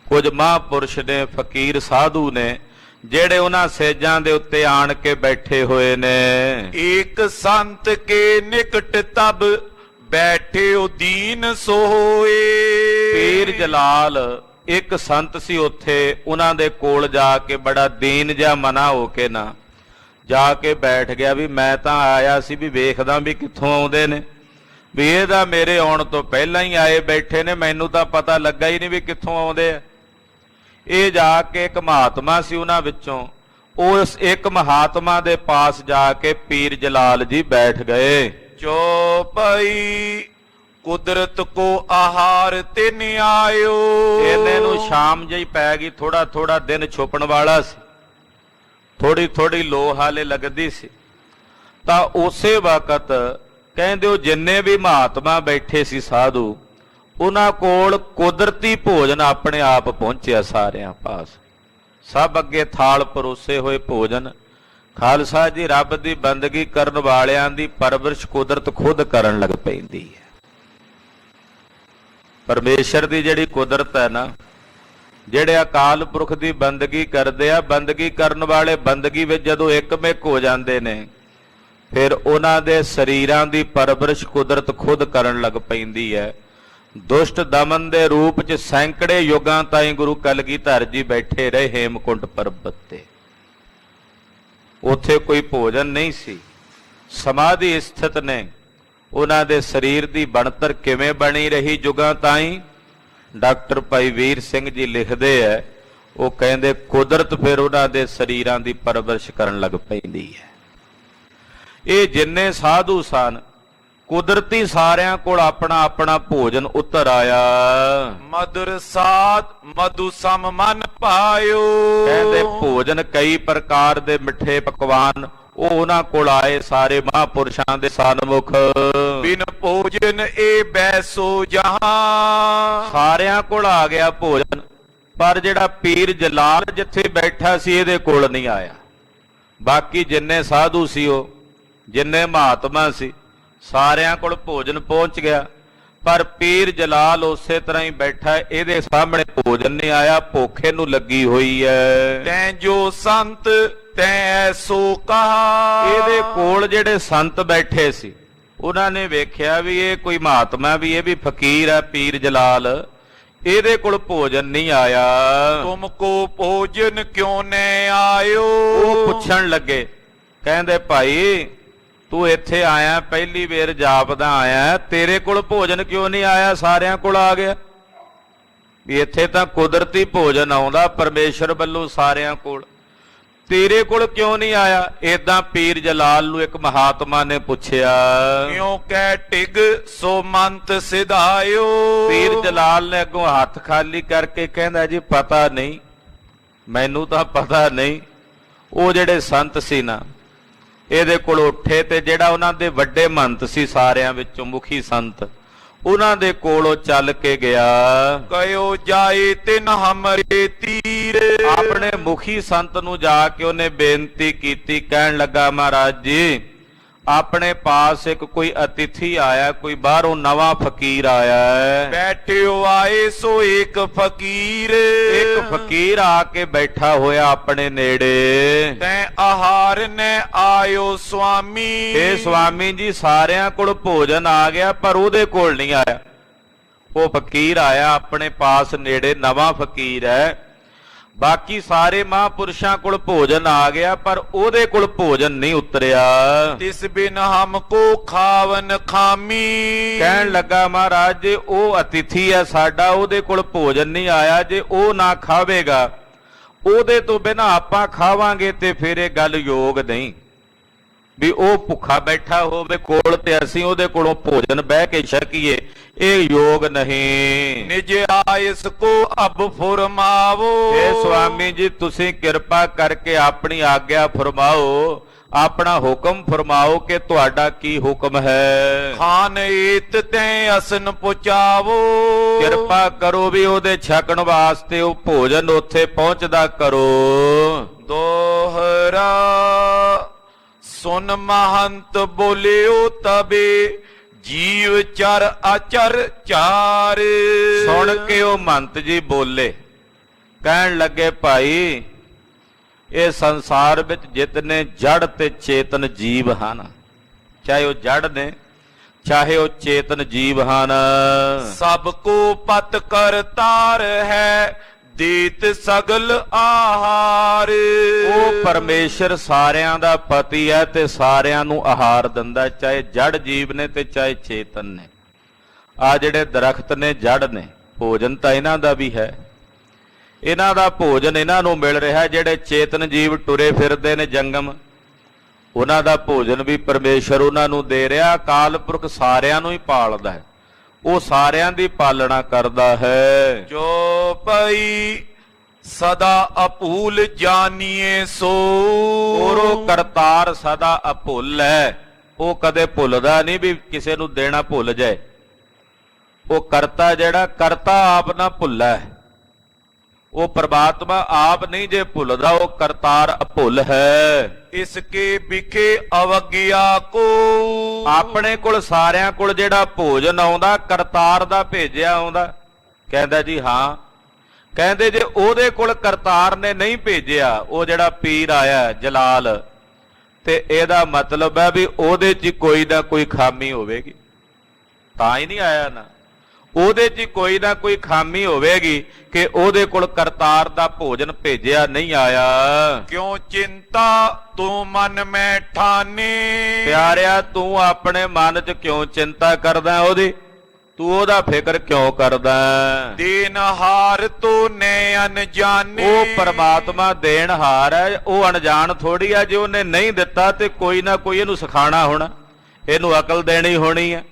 ਕੁਝ ਮਹਾਂਪੁਰਸ਼ ਨੇ, ਫਕੀਰ ਸਾਧੂ ਨੇ, ਜਿਹੜੇ ਉਹਨਾਂ ਸੇਜਾਂ ਦੇ ਉੱਤੇ ਆਣ ਕੇ ਬੈਠੇ ਹੋਏ ਨੇ। ਇੱਕ ਸੰਤ ਕੇ ਨਿਕਟ ਤਬ ਬੈਠੇ ਉਹ ਦੀਨ ਸੋਏ। ਪੀਰ ਜਲਾਲ ਇੱਕ ਸੰਤ ਸੀ ਉੱਥੇ, ਉਹਨਾਂ ਦੇ ਕੋਲ ਜਾ ਕੇ ਬੜਾ ਦੀਨ ਜਿਹਾ ਮਨਾ ਹੋ ਕੇ ਨਾ ਜਾ ਕੇ ਬੈਠ ਗਿਆ ਵੀ ਮੈਂ ਤਾਂ ਆਇਆ ਸੀ ਵੀ ਵੇਖਦਾ ਵੀ ਕਿੱਥੋਂ ਆਉਂਦੇ ਨੇ, ਵੀ ਇਹਦਾ ਮੇਰੇ ਆਉਣ ਤੋਂ ਪਹਿਲਾਂ ਹੀ ਆਏ ਬੈਠੇ ਨੇ, ਮੈਨੂੰ ਤਾਂ ਪਤਾ ਲੱਗਾ ਹੀ ਨਹੀਂ ਵੀ ਕਿੱਥੋਂ ਆਉਂਦੇ ਆ। ਇਹ ਜਾ ਕੇ ਇੱਕ ਮਹਾਤਮਾ ਸੀ ਉਹਨਾਂ ਵਿੱਚੋਂ, ਉਸ ਇੱਕ ਮਹਾਤਮਾ ਦੇ ਪਾਸ ਜਾ ਕੇ ਪੀਰ ਜਲਾਲ ਜੀ ਬੈਠ ਗਏ। ਚੋਪਈ ਕੁਦਰਤ ਕੋ ਆਹਾਰ ਤਿਨ ਆਇਓ। ਇਹਨੇ ਨੂੰ ਸ਼ਾਮ ਜਿਹੀ ਪੈ ਗਈ, ਥੋੜਾ ਥੋੜਾ ਦਿਨ ਛੁਪਣ ਵਾਲਾ ਸੀ, ਥੋੜੀ ਥੋੜੀ ਲੋ ਹਾਲੇ ਲੱਗਦੀ ਸੀ। ਤਾਂ ਉਸੇ ਵਕਤ ਕਹਿੰਦੇ ਉਹ ਜਿੰਨੇ ਵੀ ਮਹਾਤਮਾ ਬੈਠੇ ਸੀ ਸਾਧੂ, ਉਹਨਾਂ ਕੋਲ ਕੁਦਰਤੀ ਭੋਜਨ ਆਪਣੇ ਆਪ ਪਹੁੰਚਿਆ ਸਾਰਿਆਂ ਪਾਸ। ਸਭ ਅੱਗੇ ਥਾਲ ਪਰੋਸੇ ਹੋਏ ਭੋਜਨ। ਖਾਲਸਾ ਜੀ, ਰੱਬ ਦੀ ਬੰਦਗੀ ਕਰਨ ਵਾਲਿਆਂ ਦੀ ਪਰਵਰਿਸ਼ ਕੁਦਰਤ ਖੁਦ ਕਰਨ ਲੱਗ ਪੈਂਦੀ ਹੈ। ਪਰਮੇਸ਼ਰ ਦੀ ਜਿਹੜੀ ਕੁਦਰਤ ਹੈ ਨਾ, ਜਿਹੜੇ ਅਕਾਲ ਪੁਰਖ ਦੀ ਬੰਦਗੀ ਕਰਦੇ ਆ, ਬੰਦਗੀ ਕਰਨ ਵਾਲੇ ਬੰਦਗੀ ਵਿੱਚ ਜਦੋਂ ਇੱਕਮਿਕ ਹੋ ਜਾਂਦੇ ਨੇ, ਫਿਰ ਉਹਨਾਂ ਦੇ ਸਰੀਰਾਂ ਦੀ ਪਰਵਰਿਸ਼ ਕੁਦਰਤ ਖੁਦ ਕਰਨ ਲੱਗ ਪੈਂਦੀ ਹੈ। ਦੁਸ਼ਟ ਦਮਨ ਦੇ ਰੂਪ 'ਚ ਸੈਂਕੜੇ ਯੁੱਗਾਂ ਤਾਈਂ ਗੁਰੂ ਕਲਗੀਧਰ ਜੀ ਬੈਠੇ ਰਹੇ ਹੇਮਕੁੰਟ ਪਰਬਤ ਤੇ। ਉੱਥੇ ਕੋਈ ਭੋਜਨ ਨਹੀਂ ਸੀ, ਸਮਾਧੀ ਸਥਿਤ ਨੇ। ਉਹਨਾਂ ਦੇ ਸਰੀਰ ਦੀ ਬਣਤਰ ਕਿਵੇਂ ਬਣੀ ਰਹੀ ਯੁੱਗਾਂ ਤਾਈਂ, ਡਾਕਟਰ ਭਾਈ ਵੀਰ ਸਿੰਘ ਜੀ ਲਿਖਦੇ ਐ, ਉਹ ਕਹਿੰਦੇ ਕੁਦਰਤ ਫਿਰ ਉਹਨਾਂ ਦੇ ਸਰੀਰਾਂ ਦੀ ਪਰਵਰਿਸ਼ ਕਰਨ ਲੱਗ ਪੈਂਦੀ ਹੈ। ਇਹ ਜਿੰਨੇ ਸਾਧੂ ਸਨ, ਕੁਦਰਤੀ ਸਾਰਿਆਂ ਕੋਲ ਆਪਣਾ ਆਪਣਾ ਭੋਜਨ ਉਤਰ ਆਇਆ। ਮਧੁਰ ਸਾਧ ਮਧੂ ਸਮ ਮਨ ਪਾਇਓ। ਕਹਿੰਦੇ ਭੋਜਨ ਕਈ ਪ੍ਰਕਾਰ ਦੇ ਮਿੱਠੇ ਪਕਵਾਨ ਉਹ ਉਹਨਾਂ ਕੋਲ ਆਏ, ਸਾਰੇ ਮਹਾਂਪੁਰਸ਼ਾਂ ਦੇ ਸਨਮੁਖ। ਬਿਨ ਭੋਜਨ ਇਹ ਬੈਸੋ ਜਹਾਂ। ਸਾਰਿਆਂ ਕੋਲ ਆ ਗਿਆ ਭੋਜਨ, ਪਰ ਜਿਹੜਾ ਪੀਰ ਜਲਾਲ ਜਿੱਥੇ ਬੈਠਾ ਸੀ ਇਹਦੇ ਕੋਲ ਨਹੀਂ ਆਇਆ। ਬਾਕੀ ਜਿੰਨੇ ਸਾਧੂ ਸੀ, ਉਹ ਜਿੰਨੇ ਮਹਾਤਮਾ ਸੀ, ਸਾਰਿਆਂ ਕੋਲ ਭੋਜਨ ਪਹੁੰਚ ਗਿਆ, ਪਰ ਪੀਰ ਜਲਾਲ ਉਸੇ ਤਰ੍ਹਾਂ ਹੀ ਬੈਠਾ, ਇਹਦੇ ਸਾਹਮਣੇ ਭੋਜਨ ਨਹੀਂ ਆਇਆ। ਭੁੱਖ ਇਹਨੂੰ ਲੱਗੀ ਹੋਈ ਹੈ। ਤੈਂ ਜੋ ਸੰਤ ਤੈਂ ਸੋ ਕਹਾ। ਇਹਦੇ ਕੋਲ ਜਿਹੜੇ ਸੰਤ ਬੈਠੇ ਸੀ, ਉਹਨਾਂ ਨੇ ਵੇਖਿਆ ਵੀ ਇਹ ਕੋਈ ਮਹਾਤਮਾ, ਵੀ ਇਹ ਵੀ ਫਕੀਰ ਹੈ ਪੀਰ ਜਲਾਲ, ਇਹਦੇ ਕੋਲ ਭੋਜਨ ਨਹੀਂ ਆਇਆ। ਤੁਮ ਕੋ ਭੋਜਨ ਕਿਉਂ ਨਹੀਂ ਆਇਓ। ਉਹ ਪੁੱਛਣ ਲੱਗੇ, ਕਹਿੰਦੇ ਭਾਈ ਤੂੰ ਇੱਥੇ ਆਇਆ, ਪਹਿਲੀ ਵੇਰ ਜਾਪਦਾ ਆਇਆ, ਤੇਰੇ ਕੋਲ ਭੋਜਨ ਕਿਉਂ ਨਹੀਂ ਆਇਆ, ਸਾਰਿਆਂ ਕੋਲ ਆ ਗਿਆ। ਵੀ ਇੱਥੇ ਤਾਂ ਕੁਦਰਤੀ ਭੋਜਨ ਆਉਂਦਾ ਪਰਮੇਸ਼ਰ ਵੱਲੋਂ ਸਾਰਿਆਂ ਕੋਲ, ਤੇਰੇ ਕੋਲ ਕਿਉਂ ਨਹੀਂ ਆਇਆ। ਏਦਾਂ ਪੀਰ ਜਲਾਲ ਨੂੰ ਇੱਕ ਮਹਾਤਮਾ ਨੇ ਪੁੱਛਿਆ। ਕਿਉਂ ਕਹਿ ਟਿਗ ਸੋ ਮੰਤ ਸਿਧਾਇਓ। ਪੀਰ ਜਲਾਲ ਨੇ ਅੱਗੋਂ ਹੱਥ ਖਾਲੀ ਕਰਕੇ ਕਹਿੰਦਾ ਜੀ ਪਤਾ ਨਹੀਂ, ਮੈਨੂੰ ਤਾਂ ਪਤਾ ਨਹੀਂ। ਉਹ ਜਿਹੜੇ ਸੰਤ ਸੀ ਨਾ, ਇਹਦੇ ਕੋਲ ਉੱਠੇ ਤੇ ਜਿਹੜਾ ਉਹਨਾਂ ਦੇ ਵੱਡੇ ਮਹੰਤ ਸੀ ਸਾਰਿਆਂ ਵਿੱਚੋਂ ਮੁਖੀ ਸੰਤ, ਉਹਨਾਂ ਦੇ ਕੋਲੋਂ ਚੱਲ ਕੇ ਗਿਆ। ਕਯੋ ਜਾਏ ਤਿਨ ਹਮਰੇ ਤੀਰ। ਆਪਣੇ ਮੁਖੀ ਸੰਤ ਨੂੰ ਜਾ ਕੇ ਉਹਨੇ ਬੇਨਤੀ ਕੀਤੀ, ਕਹਿਣ ਲੱਗਾ ਮਹਾਰਾਜ ਜੀ ਆਪਣੇ ਪਾਸ ਇੱਕ ਕੋਈ ਅਤਿਥੀ ਆਇਆ, ਕੋਈ ਬਾਹਰੋਂ ਨਵਾਂ ਫਕੀਰ ਆਇਆ ਹੈ। ਬੈਠਿਓ ਆਏ ਸੋ ਇੱਕ ਫਕੀਰ। ਇੱਕ ਫਕੀਰ ਆ ਕੇ ਬੈਠਾ ਹੋਇਆ ਆਪਣੇ ਨੇੜੇ। ਤੈਂ ਆਹਾਰ ਨੇ ਆਇਓ ਸੁਆਮੀ। ਇਹ ਸੁਆਮੀ ਜੀ ਸਾਰਿਆਂ ਕੋਲ ਭੋਜਨ ਆ ਗਿਆ ਪਰ ਉਹਦੇ ਕੋਲ ਨਹੀਂ ਆਇਆ। ਉਹ ਫਕੀਰ ਆਇਆ ਆਪਣੇ ਪਾਸ ਨੇੜੇ, ਨਵਾਂ ਫਕੀਰ ਹੈ। ਬਾਕੀ ਸਾਰੇ ਮਹਾਂਪੁਰਸ਼ਾਂ ਕੋਲ ਭੋਜਨ ਆ ਗਿਆ ਪਰ ਉਹਦੇ ਕੋਲ ਭੋਜਨ ਨਹੀਂ ਉਤਰਿਆ। ਤਿਸ ਬਿਨ ਹਮਕੋ ਖਾਵਨ ਖਾਮੀ। ਕਹਿਣ ਲੱਗਾ ਮਹਾਰਾਜ ਜੀ ਉਹ ਅਤਿਥੀ ਹੈ ਸਾਡਾ, ਉਹਦੇ ਕੋਲ ਭੋਜਨ ਨਹੀਂ ਆਇਆ, ਜੇ ਉਹ ਨਾ ਖਾਵੇਗਾ ਉਹਦੇ ਤੋਂ ਬਿਨਾਂ ਆਪਾਂ ਖਾਵਾਂਗੇ ਤੇ ਫਿਰ ਇਹ ਗੱਲ ਯੋਗ ਨਹੀਂ ਵੀ ਉਹ ਭੁੱਖਾ ਬੈਠਾ ਹੋਵੇ ਕੋਲ ਤੇ ਅਸੀਂ ਉਹਦੇ ਕੋਲੋਂ ਭੋਜਨ ਬਹਿ ਕੇ ਛਕੀਏ, ਇਹ ਯੋਗ ਨਹੀਂ। ਨਿਜ ਆਇਸ ਕੋ ਅਬ ਫਰਮਾਵੋ। ਇਹ ਸੁਆਮੀ ਜੀ ਤੁਸੀਂ ਕਿਰਪਾ ਕਰਕੇ ਆਪਣੀ ਆਗਿਆ ਫਰਮਾਓ, ਆਪਣਾ ਹੁਕਮ ਫਰਮਾਓ ਕਿ ਤੁਹਾਡਾ ਕੀ ਹੁਕਮ ਹੈ। ਖਾਨ ਏਤ ਤੈ ਅਸਨ ਪੁਚਾਵੋ। ਕਿਰਪਾ ਕਰੋ ਵੀ ਉਹਦੇ ਛਕਣ ਵਾਸਤੇ ਉਹ ਭੋਜਨ ਉੱਥੇ ਪਹੁੰਚਦਾ ਕਰੋ। ਦੋਹਰਾ ਸੁਨ ਮਹੰਤ ਬੋਲਿਓ ਤਬੇ ਜੀਵ ਚਰ ਆਚਰ ਚਾਰ। ਸੁਣ ਕੇ ਉਹ ਮਹੰਤ ਜੀ ਬੋਲੇ, ਕਹਿਣ ਲੱਗੇ ਭਾਈ ਇਹ ਸੰਸਾਰ ਵਿੱਚ ਜਿਤਨੇ ਜੜ ਤੇ ਚੇਤਨ ਜੀਵ ਹਨ, ਚਾਹੇ ਉਹ ਜੜ ਨੇ ਚਾਹੇ ਉਹ ਚੇਤਨ ਜੀਵ ਹਨ, ਸਭ ਕੋ ਪਤ ਕਰਤਾਰ ਹੈ ਦੇਤ ਸਗਲ ਆਹਾਰ। ਉਹ ਪਰਮੇਸ਼ਰ ਸਾਰਿਆਂ ਦਾ ਪਤੀ ਹੈ ਤੇ ਸਾਰਿਆਂ ਨੂੰ ਆਹਾਰ ਦਿੰਦਾ, ਚਾਹੇ ਜੜ ਜੀਵ ਨੇ ਤੇ ਚਾਹੇ ਚੇਤਨ ਨੇ। ਆ ਜਿਹੜੇ ਦਰਖਤ ਨੇ ਜੜ ਨੇ, ਭੋਜਨ ਤਾਂ ਇਹਨਾਂ ਦਾ ਵੀ ਹੈ, ਇਹਨਾਂ ਦਾ ਭੋਜਨ ਇਹਨਾਂ ਨੂੰ ਮਿਲ ਰਿਹਾ। ਜਿਹੜੇ ਚੇਤਨ ਜੀਵ ਟੁਰੇ ਫਿਰਦੇ ਨੇ ਜੰਗਮ, ਉਹਨਾਂ ਦਾ ਭੋਜਨ ਵੀ ਪਰਮੇਸ਼ਰ ਉਹਨਾਂ ਨੂੰ ਦੇ ਰਿਹਾ। ਅਕਾਲ ਪੁਰਖ ਸਾਰਿਆਂ ਨੂੰ ਹੀ ਪਾਲਦਾ ਹੈ, ਉਹ ਸਾਰਿਆਂ ਦੀ ਪਾਲਣਾ ਕਰਦਾ ਹੈ। ਜੋ ਪਈ ਸਦਾ ਅਪੂਲ ਜਾਨੀਏ ਸੋ। ਉਹ ਕਰਤਾਰ ਸਦਾ ਅਭੁੱਲ ਹੈ, ਉਹ ਕਦੇ ਭੁੱਲਦਾ ਨਹੀਂ ਵੀ ਕਿਸੇ ਨੂੰ ਦੇਣਾ ਭੁੱਲ ਜਾਏ। ਉਹ ਕਰਤਾ ਜਿਹੜਾ ਕਰਤਾ ਆਪ ਨਾ ਭੁੱਲਾ ਹੈ, ਉਹ ਪ੍ਰਮਾਤਮਾ ਆਪ ਨਹੀਂ ਜੇ ਭੁੱਲਦਾ, ਉਹ ਕਰਤਾਰ ਅਭੁੱਲ ਹੈ। ਇਸਕੇ ਵਿਖੇ ਅਵਗਿਆ ਕੋ। ਆਪਣੇ ਕੋਲ ਸਾਰਿਆਂ ਕੋਲ ਜਿਹੜਾ ਭੋਜਨ ਆਉਂਦਾ ਕਰਤਾਰ ਦਾ ਭੇਜਿਆ ਆਉਂਦਾ। ਕਹਿੰਦਾ ਜੀ ਹਾਂ, ਕਹਿੰਦੇ ਜੇ ਉਹਦੇ ਕੋਲ ਕਰਤਾਰ ਨੇ ਨਹੀਂ ਭੇਜਿਆ, ਉਹ ਜਿਹੜਾ ਪੀਰ ਆਇਆ ਜਲਾਲ, ਤੇ ਇਹਦਾ ਮਤਲਬ ਹੈ ਵੀ ਉਹਦੇ 'ਚ ਕੋਈ ਨਾ ਕੋਈ ਖਾਮੀ ਹੋਵੇਗੀ, ਤਾਂ ਹੀ ਨਹੀਂ ਆਇਆ ਨਾ। ਉਹਦੇ 'ਚ ਕੋਈ ਨਾ ਕੋਈ ਖਾਮੀ ਹੋਵੇਗੀ ਕਿ ਉਹਦੇ ਕੋਲ ਕਰਤਾਰ ਦਾ ਭੋਜਨ ਭੇਜਿਆ ਨਹੀਂ ਆਇਆ। ਕਿਉਂ ਚਿੰਤਾ ਤੂੰ ਮਨ ਮੈਂ ਠਾਨੇ। ਪਿਆਰਿਆ ਤੂੰ ਆਪਣੇ ਮਨ 'ਚ ਕਿਉਂ ਚਿੰਤਾ ਕਰਦਾ ਉਹਦੀ, ਤੂੰ ਉਹਦਾ ਫਿਕਰ ਕਿਉਂ ਕਰਦਾ? ਦੇਨਹਾਰ ਤੋ ਨੇ ਅਣਜਾਣੇ। ਉਹ ਪਰਮਾਤਮਾ ਦੇਣਹਾਰ ਹੈ, ਉਹ ਅਣਜਾਣ ਥੋੜੀ ਆ। ਜੇ ਉਹਨੇ ਨਹੀਂ ਦਿੱਤਾ ਤੇ ਕੋਈ ਨਾ ਕੋਈ ਇਹਨੂੰ ਸਿਖਾਣਾ ਹੋਣਾ, ਇਹਨੂੰ ਅਕਲ ਦੇਣੀ ਹੋਣੀ ਹੈ,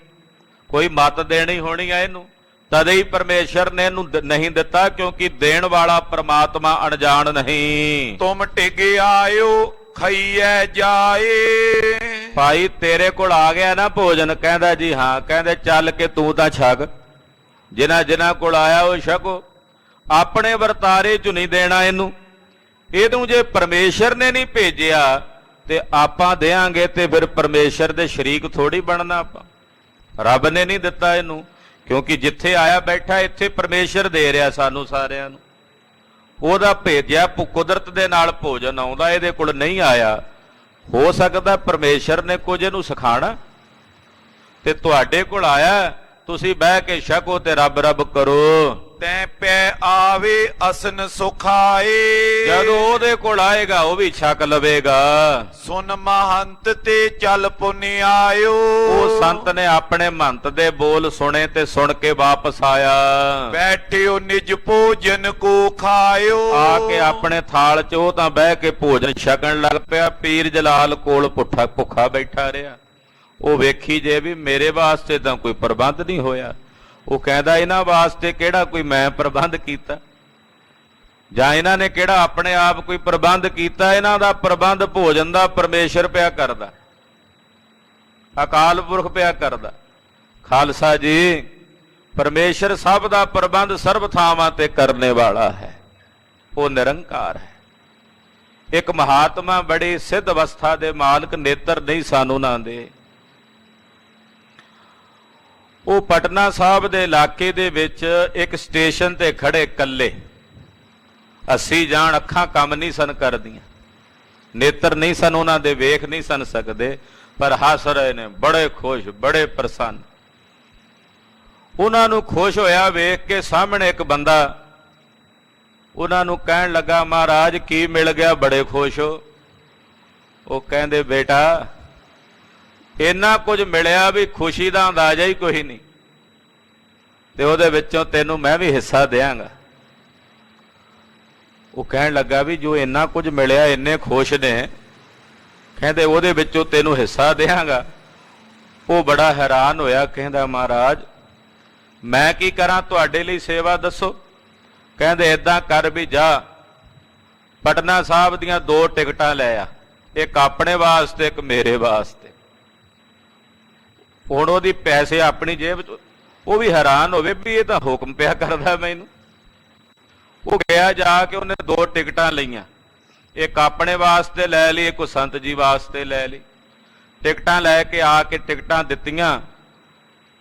ਕੋਈ ਮੱਤ ਦੇਣੀ ਹੋਣੀ ਹੈ ਇਹਨੂੰ, ਤਦੇ ਹੀ ਪਰਮੇਸ਼ਰ ਨੇ ਇਹਨੂੰ ਨਹੀਂ ਦਿੱਤਾ, ਕਿਉਂਕਿ ਦੇਣ ਵਾਲਾ ਪਰਮਾਤਮਾ ਅਣਜਾਣ ਨਹੀਂ। ਤੁਮ ਟਿਕ ਆਇਓ ਖਾਈਐ ਜਾਏ। ਭਾਈ ਤੇਰੇ ਕੋਲ ਆ ਗਿਆ ਨਾ ਭੋਜਨ? ਕਹਿੰਦਾ ਜੀ ਹਾਂ। ਕਹਿੰਦੇ ਚੱਲ ਕੇ ਤੂੰ ਤਾਂ ਛਕ, ਜਿਨ੍ਹਾਂ ਜਿਨ੍ਹਾਂ ਕੋਲ ਆਇਆ ਉਹ ਛਕੋ, ਆਪਣੇ ਵਰਤਾਰੇ 'ਚ ਨਹੀਂ ਦੇਣਾ ਇਹਨੂੰ। ਇਹਨੂੰ ਜੇ ਪਰਮੇਸ਼ਰ ਨੇ ਨਹੀਂ ਭੇਜਿਆ ਤੇ ਆਪਾਂ ਦੇਾਂਗੇ ਤੇ ਫਿਰ ਪਰਮੇਸ਼ਰ ਦੇ ਸ਼ਰੀਕ ਥੋੜੀ ਬਣਨਾ ਆਪਾਂ। ਰੱਬ ਨੇ ਨਹੀਂ ਦਿੱਤਾ ਇਹਨੂੰ, ਕਿਉਂਕਿ ਜਿੱਥੇ ਆਇਆ ਬੈਠਾ ਇੱਥੇ ਪਰਮੇਸ਼ਰ ਦੇ ਰਿਹਾ ਸਾਨੂੰ ਸਾਰਿਆਂ ਨੂੰ। ਉਹਦਾ ਭੇਜਿਆ ਕੁਦਰਤ ਦੇ ਨਾਲ ਭੋਜਨ ਆਉਂਦਾ, ਇਹਦੇ ਕੋਲ ਨਹੀਂ ਆਇਆ। ਹੋ ਸਕਦਾ ਪਰਮੇਸ਼ਰ ਨੇ ਕੁਝ ਇਹਨੂੰ ਸਿਖਾਣਾ ਤੇ ਤੁਹਾਡੇ ਕੋਲ ਆਇਆ, ਤੁਸੀਂ ਬਹਿ ਕੇ ਛਕੋ ਤੇ ਰੱਬ ਰੱਬ ਕਰੋ। ਤੈਂ ਪੈ ਆਵੇ ਅਸਨ ਸੁਖਾਏ। ਜਦੋਂ ਉਹਦੇ ਕੋਲ ਆਏਗਾ ਉਹ ਵੀ ਛਕ ਲਵੇਗਾ। ਸੁਨ ਮਹੰਤ ਤੇ ਚੱਲ ਪੁੰਨ ਆਇਓ। ਉਹ ਸੰਤ ਨੇ ਆਪਣੇ ਮਹੰਤ ਦੇ ਬੋਲ ਸੁਣੇ ਤੇ ਸੁਣ ਕੇ ਵਾਪਸ ਆਇਆ। ਬੈਠਿਓ ਨਿਜ ਭੋਜਨ ਕੋ ਖਾਇਓ। ਆ ਕੇ ਆਪਣੇ ਥਾਲ 'ਚ ਉਹ ਤਾਂ ਬਹਿ ਕੇ ਭੋਜਨ ਛਕਣ ਲੱਗ ਪਿਆ। ਪੀਰ ਜਲਾਲ ਕੋਲ ਭੁੱਖਾ ਬੈਠਾ ਰਿਹਾ। ਉਹ ਵੇਖੀ ਜੇ ਵੀ ਮੇਰੇ ਵਾਸਤੇ ਤਾਂ ਕੋਈ ਪ੍ਰਬੰਧ ਨਹੀਂ ਹੋਇਆ। ਉਹ ਕਹਿੰਦਾ ਇਹਨਾਂ ਵਾਸਤੇ ਕਿਹੜਾ ਕੋਈ ਮੈਂ ਪ੍ਰਬੰਧ ਕੀਤਾ, ਜਾਂ ਇਹਨਾਂ ਨੇ ਕਿਹੜਾ ਆਪਣੇ ਆਪ ਕੋਈ ਪ੍ਰਬੰਧ ਕੀਤਾ? ਇਹਨਾਂ ਦਾ ਪ੍ਰਬੰਧ ਭੋਜਨ ਦਾ ਪਰਮੇਸ਼ਰ ਪਿਆ ਕਰਦਾ, ਅਕਾਲ ਪੁਰਖ ਪਿਆ ਕਰਦਾ। ਖਾਲਸਾ ਜੀ ਪਰਮੇਸ਼ਰ ਸਭ ਦਾ ਪ੍ਰਬੰਧ ਸਰਬ ਥਾਵਾਂ ਤੇ ਕਰਨੇ ਵਾਲਾ ਹੈ, ਉਹ ਨਿਰੰਕਾਰ ਹੈ। ਇੱਕ ਮਹਾਤਮਾ ਬੜੀ ਸਿੱਧ ਅਵਸਥਾ ਦੇ ਮਾਲਕ, ਨੇਤਰ ਨਹੀਂ ਸਨ ਉਹਨਾਂ ਦੇ। ਉਹ ਪਟਨਾ ਸਾਹਿਬ ਦੇ ਇਲਾਕੇ ਦੇ ਵਿੱਚ ਇੱਕ ਸਟੇਸ਼ਨ ਤੇ ਖੜੇ ਇਕੱਲੇ, 80 ਜਾਣ, ਅੱਖਾਂ ਕੰਮ ਨਹੀਂ ਸਨ ਕਰਦੀਆਂ, ਨੇਤਰ ਨਹੀਂ ਸਨ ਉਹਨਾਂ ਦੇ, ਵੇਖ ਨਹੀਂ ਸਨ ਸਕਦੇ, ਪਰ ਹੱਸ ਰਹੇ ਨੇ, ਬੜੇ ਖੁਸ਼, ਬੜੇ ਪ੍ਰਸੰਨ। ਉਹਨਾਂ ਨੂੰ ਖੁਸ਼ ਹੋਇਆ ਵੇਖ ਕੇ ਸਾਹਮਣੇ ਇੱਕ ਬੰਦਾ ਉਹਨਾਂ ਨੂੰ ਕਹਿਣ ਲੱਗਾ, ਮਹਾਰਾਜ ਕੀ ਮਿਲ ਗਿਆ, ਬੜੇ ਖੁਸ਼ ਹੋ? ਉਹ ਕਹਿੰਦੇ, ਬੇਟਾ ਇੰਨਾ ਕੁਝ ਮਿਲਿਆ ਵੀ ਖੁਸ਼ੀ ਦਾ ਅੰਦਾਜ਼ਾ ਹੀ ਕੋਈ ਨਹੀਂ, ਤੇ ਉਹਦੇ ਵਿੱਚੋਂ ਤੈਨੂੰ ਮੈਂ ਵੀ ਹਿੱਸਾ ਦਿਆਂਗਾ। ਉਹ ਕਹਿਣ ਲੱਗਾ ਵੀ ਜੋ ਇੰਨਾ ਕੁਝ ਮਿਲਿਆ, ਇੰਨੇ ਖੁਸ਼ ਨੇ, ਕਹਿੰਦੇ ਉਹਦੇ ਵਿੱਚੋਂ ਤੈਨੂੰ ਹਿੱਸਾ ਦਿਆਂਗਾ। ਉਹ ਬੜਾ ਹੈਰਾਨ ਹੋਇਆ, ਕਹਿੰਦਾ ਮਹਾਰਾਜ ਮੈਂ ਕੀ ਕਰਾਂ ਤੁਹਾਡੇ ਲਈ ਸੇਵਾ, ਦੱਸੋ। ਕਹਿੰਦੇ ਏਦਾਂ ਕਰ ਵੀ ਜਾ, ਪਟਨਾ ਸਾਹਿਬ ਦੀਆਂ 2 ਟਿਕਟਾਂ ਲੈ ਆ, ਇੱਕ ਆਪਣੇ ਵਾਸਤੇ, ਇੱਕ ਮੇਰੇ ਵਾਸਤੇ। ਹੁਣ ਉਹਦੀ ਪੈਸੇ ਆਪਣੀ ਜੇਬ ਚ, ਉਹ ਵੀ ਹੈਰਾਨ ਹੋਵੇ ਵੀ ਇਹ ਤਾਂ ਹੁਕਮ ਪਿਆ ਕਰਦਾ ਮੈਨੂੰ। ਉਹ ਗਿਆ, ਜਾ ਕੇ ਉਹਨੇ 2 ਟਿਕਟਾਂ ਲਈਆਂ, ਇੱਕ ਆਪਣੇ ਵਾਸਤੇ ਲੈ ਲਈ, ਇੱਕ ਸੰਤ ਜੀ ਵਾਸਤੇ ਲੈ ਲਈ। ਟਿਕਟਾਂ ਲੈ ਕੇ ਆ ਕੇ ਟਿਕਟਾਂ ਦਿੱਤੀਆਂ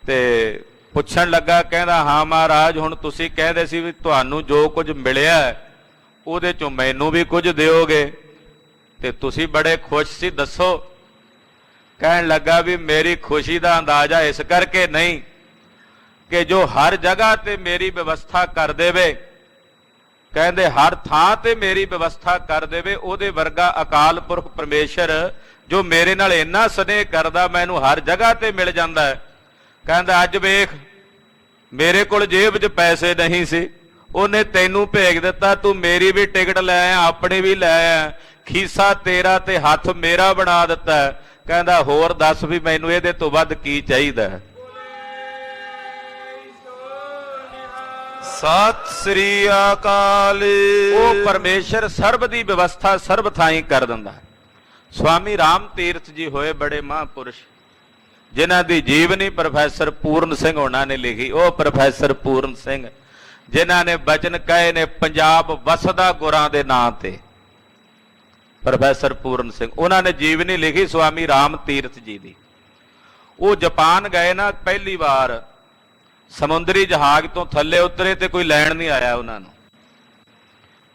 ਤੇ ਪੁੱਛਣ ਲੱਗਾ, ਕਹਿੰਦਾ ਹਾਂ ਮਹਾਰਾਜ ਹੁਣ ਤੁਸੀਂ ਕਹਿੰਦੇ ਸੀ ਵੀ ਤੁਹਾਨੂੰ ਜੋ ਕੁਝ ਮਿਲਿਆ ਉਹਦੇ ਚੋਂ ਮੈਨੂੰ ਵੀ ਕੁਝ ਦਿਓਗੇ, ਤੇ ਤੁਸੀਂ ਬੜੇ ਖੁਸ਼ ਸੀ, ਦੱਸੋ। ਕਹਿਣ ਲੱਗਾ ਵੀ ਮੇਰੀ ਖੁਸ਼ੀ ਦਾ ਅੰਦਾਜ਼ਾ ਇਸ ਕਰਕੇ ਨਹੀਂ ਕਿ ਜੋ ਹਰ ਜਗ੍ਹਾ ਤੇ ਮੇਰੀ ਵਿਵਸਥਾ ਕਰ ਦੇਵੇ, ਕਹਿੰਦੇ ਹਰ ਥਾਂ ਤੇ ਮੇਰੀ ਵਿਵਸਥਾ ਕਰ ਦੇਵੇ, ਉਹਦੇ ਵਰਗਾ ਅਕਾਲ ਪੁਰਖ ਪਰਮੇਸ਼ਰ ਜੋ ਮੇਰੇ ਨਾਲ ਇੰਨਾ ਸਨੇਹ ਕਰਦਾ, ਮੈਨੂੰ ਹਰ ਜਗ੍ਹਾ ਤੇ ਮਿਲ ਜਾਂਦਾ ਹੈ। ਕਹਿੰਦਾ ਅੱਜ ਵੇਖ, ਮੇਰੇ ਕੋਲ ਜੇਬ 'ਚ ਪੈਸੇ ਨਹੀਂ ਸੀ, ਉਹਨੇ ਤੈਨੂੰ ਭੇਜ ਦਿੱਤਾ, ਤੂੰ ਮੇਰੀ ਵੀ ਟਿਕਟ ਲੈ ਆ, ਆਪਣੀ ਵੀ ਲੈ ਆ, ਖੀਸਾ ਤੇਰਾ ਤੇ ਹੱਥ ਮੇਰਾ ਬਣਾ ਦਿੱਤਾ। ਕਹਿੰਦਾ ਹੋਰ ਦੱਸ ਵੀ ਮੈਨੂੰ ਇਹਦੇ ਤੋਂ ਵੱਧ ਕੀ ਚਾਹੀਦਾ। ਸਤਿ ਸ੍ਰੀ ਅਕਾਲ। ਉਹ ਪਰਮੇਸ਼ਰ ਸਰਬ ਦੀ ਵਿਵਸਥਾ ਸਰਬ ਥਾਈਂ ਕਰ ਦਿੰਦਾ। ਸਵਾਮੀ ਰਾਮ ਤੀਰਥ ਜੀ ਹੋਏ ਬੜੇ ਮਹਾਂਪੁਰਸ਼, ਜਿਨ੍ਹਾਂ ਦੀ ਜੀਵਨੀ ਪ੍ਰੋਫੈਸਰ ਪੂਰਨ ਸਿੰਘ ਹੋਣਾ ਨੇ ਲਿਖੀ। ਉਹ ਪ੍ਰੋਫੈਸਰ ਪੂਰਨ ਸਿੰਘ ਜਿਨ੍ਹਾਂ ਨੇ ਬਚਨ ਕਹੇ ਨੇ ਪੰਜਾਬ ਵਸਦਾ ਗੁਰਾਂ ਦੇ ਨਾਂ ਤੇ, ਪ੍ਰੋਫੈਸਰ ਪੂਰਨ ਸਿੰਘ, ਉਹਨਾਂ ਨੇ ਜੀਵਨੀ ਲਿਖੀ ਸਵਾਮੀ ਰਾਮ ਤੀਰਥ ਜੀ ਦੀ। ਉਹ ਜਾਪਾਨ ਗਏ ਨਾ, ਪਹਿਲੀ ਵਾਰ ਸਮੁੰਦਰੀ ਜਹਾਜ਼ ਤੋਂ ਥੱਲੇ ਉਤਰੇ ਤੇ ਕੋਈ ਲੈਣ ਨਹੀਂ ਆਇਆ ਉਹਨਾਂ ਨੂੰ।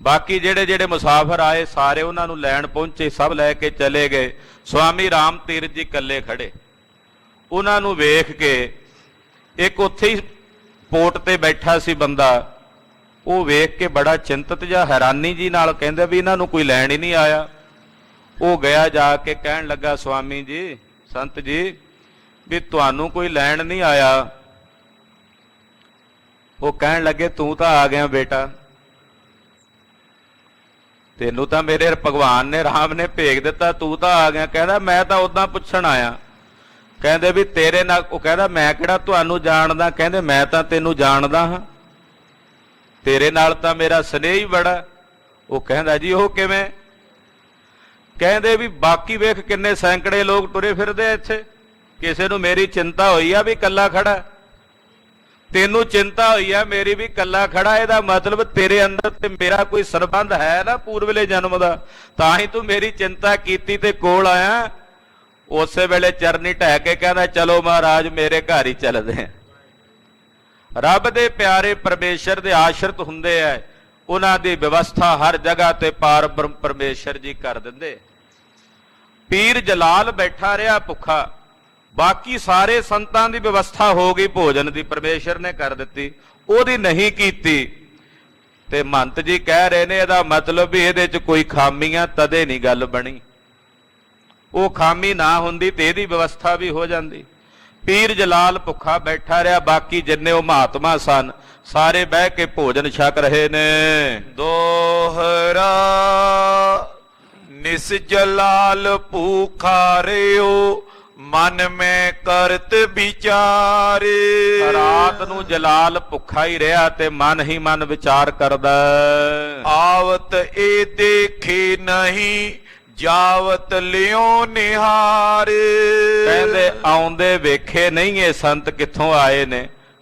ਬਾਕੀ ਜਿਹੜੇ ਮੁਸਾਫਰ ਆਏ ਸਾਰੇ ਉਹਨਾਂ ਨੂੰ ਲੈਣ ਪਹੁੰਚੇ, ਸਭ ਲੈ ਕੇ ਚਲੇ ਗਏ। ਸਵਾਮੀ ਰਾਮ ਤੀਰਥ ਜੀ ਇਕੱਲੇ ਖੜੇ। ਉਹਨਾਂ ਨੂੰ ਵੇਖ ਕੇ ਇੱਕ ਉੱਥੇ ਹੀ ਪੋਟ ਤੇ ਬੈਠਾ ਸੀ ਬੰਦਾ, ਉਹ ਵੇਖ ਕੇ ਬੜਾ ਚਿੰਤਤ ਜਾਂ ਹੈਰਾਨੀ ਜੀ ਨਾਲ ਕਹਿੰਦੇ ਵੀ ਇਹਨਾਂ ਨੂੰ ਕੋਈ ਲੈਣ ਹੀ ਨਹੀਂ ਆਇਆ। ਉਹ ਗਿਆ, ਜਾ ਕੇ ਕਹਿਣ ਲੱਗਾ, ਸਵਾਮੀ ਜੀ, ਸੰਤ ਜੀ, ਵੀ ਤੁਹਾਨੂੰ ਕੋਈ ਲੈਣ ਨਹੀਂ ਆਇਆ। ਉਹ ਕਹਿਣ ਲੱਗੇ, ਤੂੰ ਤਾਂ ਆ ਗਿਆ ਬੇਟਾ, ਤੈਨੂੰ ਤਾਂ ਮੇਰੇ ਭਗਵਾਨ ਨੇ, ਰਾਮ ਨੇ ਭੇਜ ਦਿੱਤਾ, ਤੂੰ ਤਾਂ ਆ ਗਿਆ। ਕਹਿੰਦਾ ਮੈਂ ਤਾਂ ਉਦਾਂ ਪੁੱਛਣ ਆਇਆ। ਕਹਿੰਦੇ ਵੀ ਤੇਰੇ ਨਾਲ, ਉਹ ਕਹਿੰਦਾ ਮੈਂ ਕਿਹੜਾ ਤੁਹਾਨੂੰ ਜਾਣਦਾ। ਕਹਿੰਦੇ ਮੈਂ ਤਾਂ ਤੈਨੂੰ ਜਾਣਦਾ ਹਾਂ, ਤੇਰੇ ਨਾਲ ਤਾਂ ਮੇਰਾ ਸਨੇਹ ਹੀ ਬੜਾ। ਉਹ ਕਹਿੰਦਾ ਜੀ ਉਹ ਕਿਵੇਂ? ਕਹਿੰਦੇ ਵੀ ਬਾਕੀ ਵੇਖ ਕਿੰਨੇ ਸੈਂਕੜੇ ਲੋਕ ਤੁਰੇ ਫਿਰਦੇ ਇੱਥੇ, ਕਿਸੇ ਨੂੰ ਮੇਰੀ ਚਿੰਤਾ ਹੋਈ ਆ ਵੀ ਇਕੱਲਾ ਖੜਾ, ਤੈਨੂੰ ਚਿੰਤਾ ਹੋਈ ਆ ਮੇਰੀ ਵੀ ਇਕੱਲਾ ਖੜਾ। ਇਹਦਾ ਮਤਲਬ ਤੇਰੇ ਅੰਦਰ ਤੇ ਮੇਰਾ ਕੋਈ ਸੰਬੰਧ ਹੈ ਨਾ ਪੂਰਵਲੇ ਜਨਮ ਦਾ, ਤਾਂ ਹੀ ਤੂੰ ਮੇਰੀ ਚਿੰਤਾ ਕੀਤੀ ਤੇ ਕੋਲ ਆਇਆ। ਉਸੇ ਵੇਲੇ ਚਰਨੀ ਢਹਿ ਕੇ ਕਹਿੰਦਾ, ਚਲੋ ਮਹਾਰਾਜ ਮੇਰੇ ਘਰ ਹੀ ਚੱਲਦੇ ਆ। ਰੱਬ ਦੇ ਪਿਆਰੇ ਪਰਮੇਸ਼ਰ ਦੇ ਆਸ਼ਰਿਤ ਹੁੰਦੇ ਆ, ਉਹਨਾਂ ਦੀ ਵਿਵਸਥਾ ਹਰ ਜਗ੍ਹਾ ਤੇ ਪਾਰ ਬ੍ਰਹਮ ਪਰਮੇਸ਼ਰ ਜੀ ਕਰ ਦਿੰਦੇ। ਪੀਰ ਜਲਾਲ ਬੈਠਾ ਰਿਹਾ ਭੁੱਖਾ, ਬਾਕੀ ਸਾਰੇ ਸੰਤਾਂ ਦੀ ਵਿਵਸਥਾ ਹੋ ਗਈ, ਭੋਜਨ ਦੀ ਪਰਮੇਸ਼ਰ ਨੇ ਕਰ ਦਿੱਤੀ, ਉਹਦੀ ਨਹੀਂ ਕੀਤੀ। ਤੇ ਮਹੰਤ ਜੀ ਕਹਿ ਰਹੇ ਨੇ ਇਹਦਾ ਮਤਲਬ ਵੀ ਇਹਦੇ 'ਚ ਕੋਈ ਖਾਮੀਆਂ, ਤਦੇ ਨਹੀਂ ਗੱਲ ਬਣੀ। ਉਹ ਖਾਮੀ ਨਾ ਹੁੰਦੀ ਤੇ ਇਹਦੀ ਵਿਵਸਥਾ ਵੀ ਹੋ ਜਾਂਦੀ। ਪੀਰ ਜਲਾਲ ਭੁੱਖਾ ਬੈਠਾ ਰਿਹਾ, ਬਾਕੀ ਜਿੰਨੇ ਉਹ ਮਹਾਤਮਾ ਸਨ ਸਾਰੇ ਬਹਿ ਕੇ ਭੋਜਨ ਛਕ ਰਹੇ ਨੇ। ਦੋਹਰਾ ਨਿਸ ਜਲਾਲ ਭੂਖਾ ਰਿਓ, ਮਨ ਮੈਂ ਕਰਤ ਵਿਚਾਰੇ। ਰਾਤ ਨੂੰ ਜਲਾਲ ਭੁੱਖਾ ਹੀ ਰਿਹਾ ਤੇ ਮਨ ਹੀ ਮਨ ਵਿਚਾਰ ਕਰਦਾ, ਆਵਤ ਇਹ ਦੇਖੇ ਨਹੀਂ, ਜਾਵਤ ਲਿਓ ਨਿਹਾਰੇ। ਕਹਿੰਦੇ ਆਉਂਦੇ ਵੇਖੇ ਨਹੀਂ ਇਹ ਸੰਤ ਕਿੱਥੋਂ ਆਏ ਨੇ,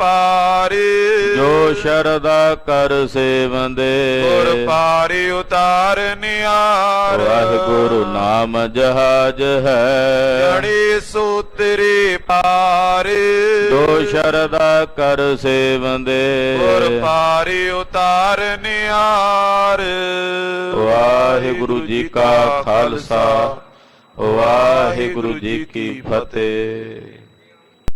ਪਾਰ ਜੋ ਸ਼ਰਦਾ ਕਰ ਸੇਵੰਦੇ ਗੁਰ ਪਾਰ ਉਤਾਰ ਨਿਆਰ ਵਾਹਿਗੁਰੂ ਨਾਮ ਜਹਾਜ ਹੈ ਜੜੇ ਸੂਤਰੇ ਪਾਰ ਜੋ ਸ਼ਰਦਾ ਕਰ ਸੇਵੰਦੇ ਗੁਰ ਪਾਰ ਉਤਾਰ ਨਿਆਰ ਵਾਹਿਗੁਰੂ ਜੀ ਕਾ ਖਾਲਸਾ ਵਾਹਿਗੁਰੂ ਜੀ ਕੀ ਫਤਿਹ।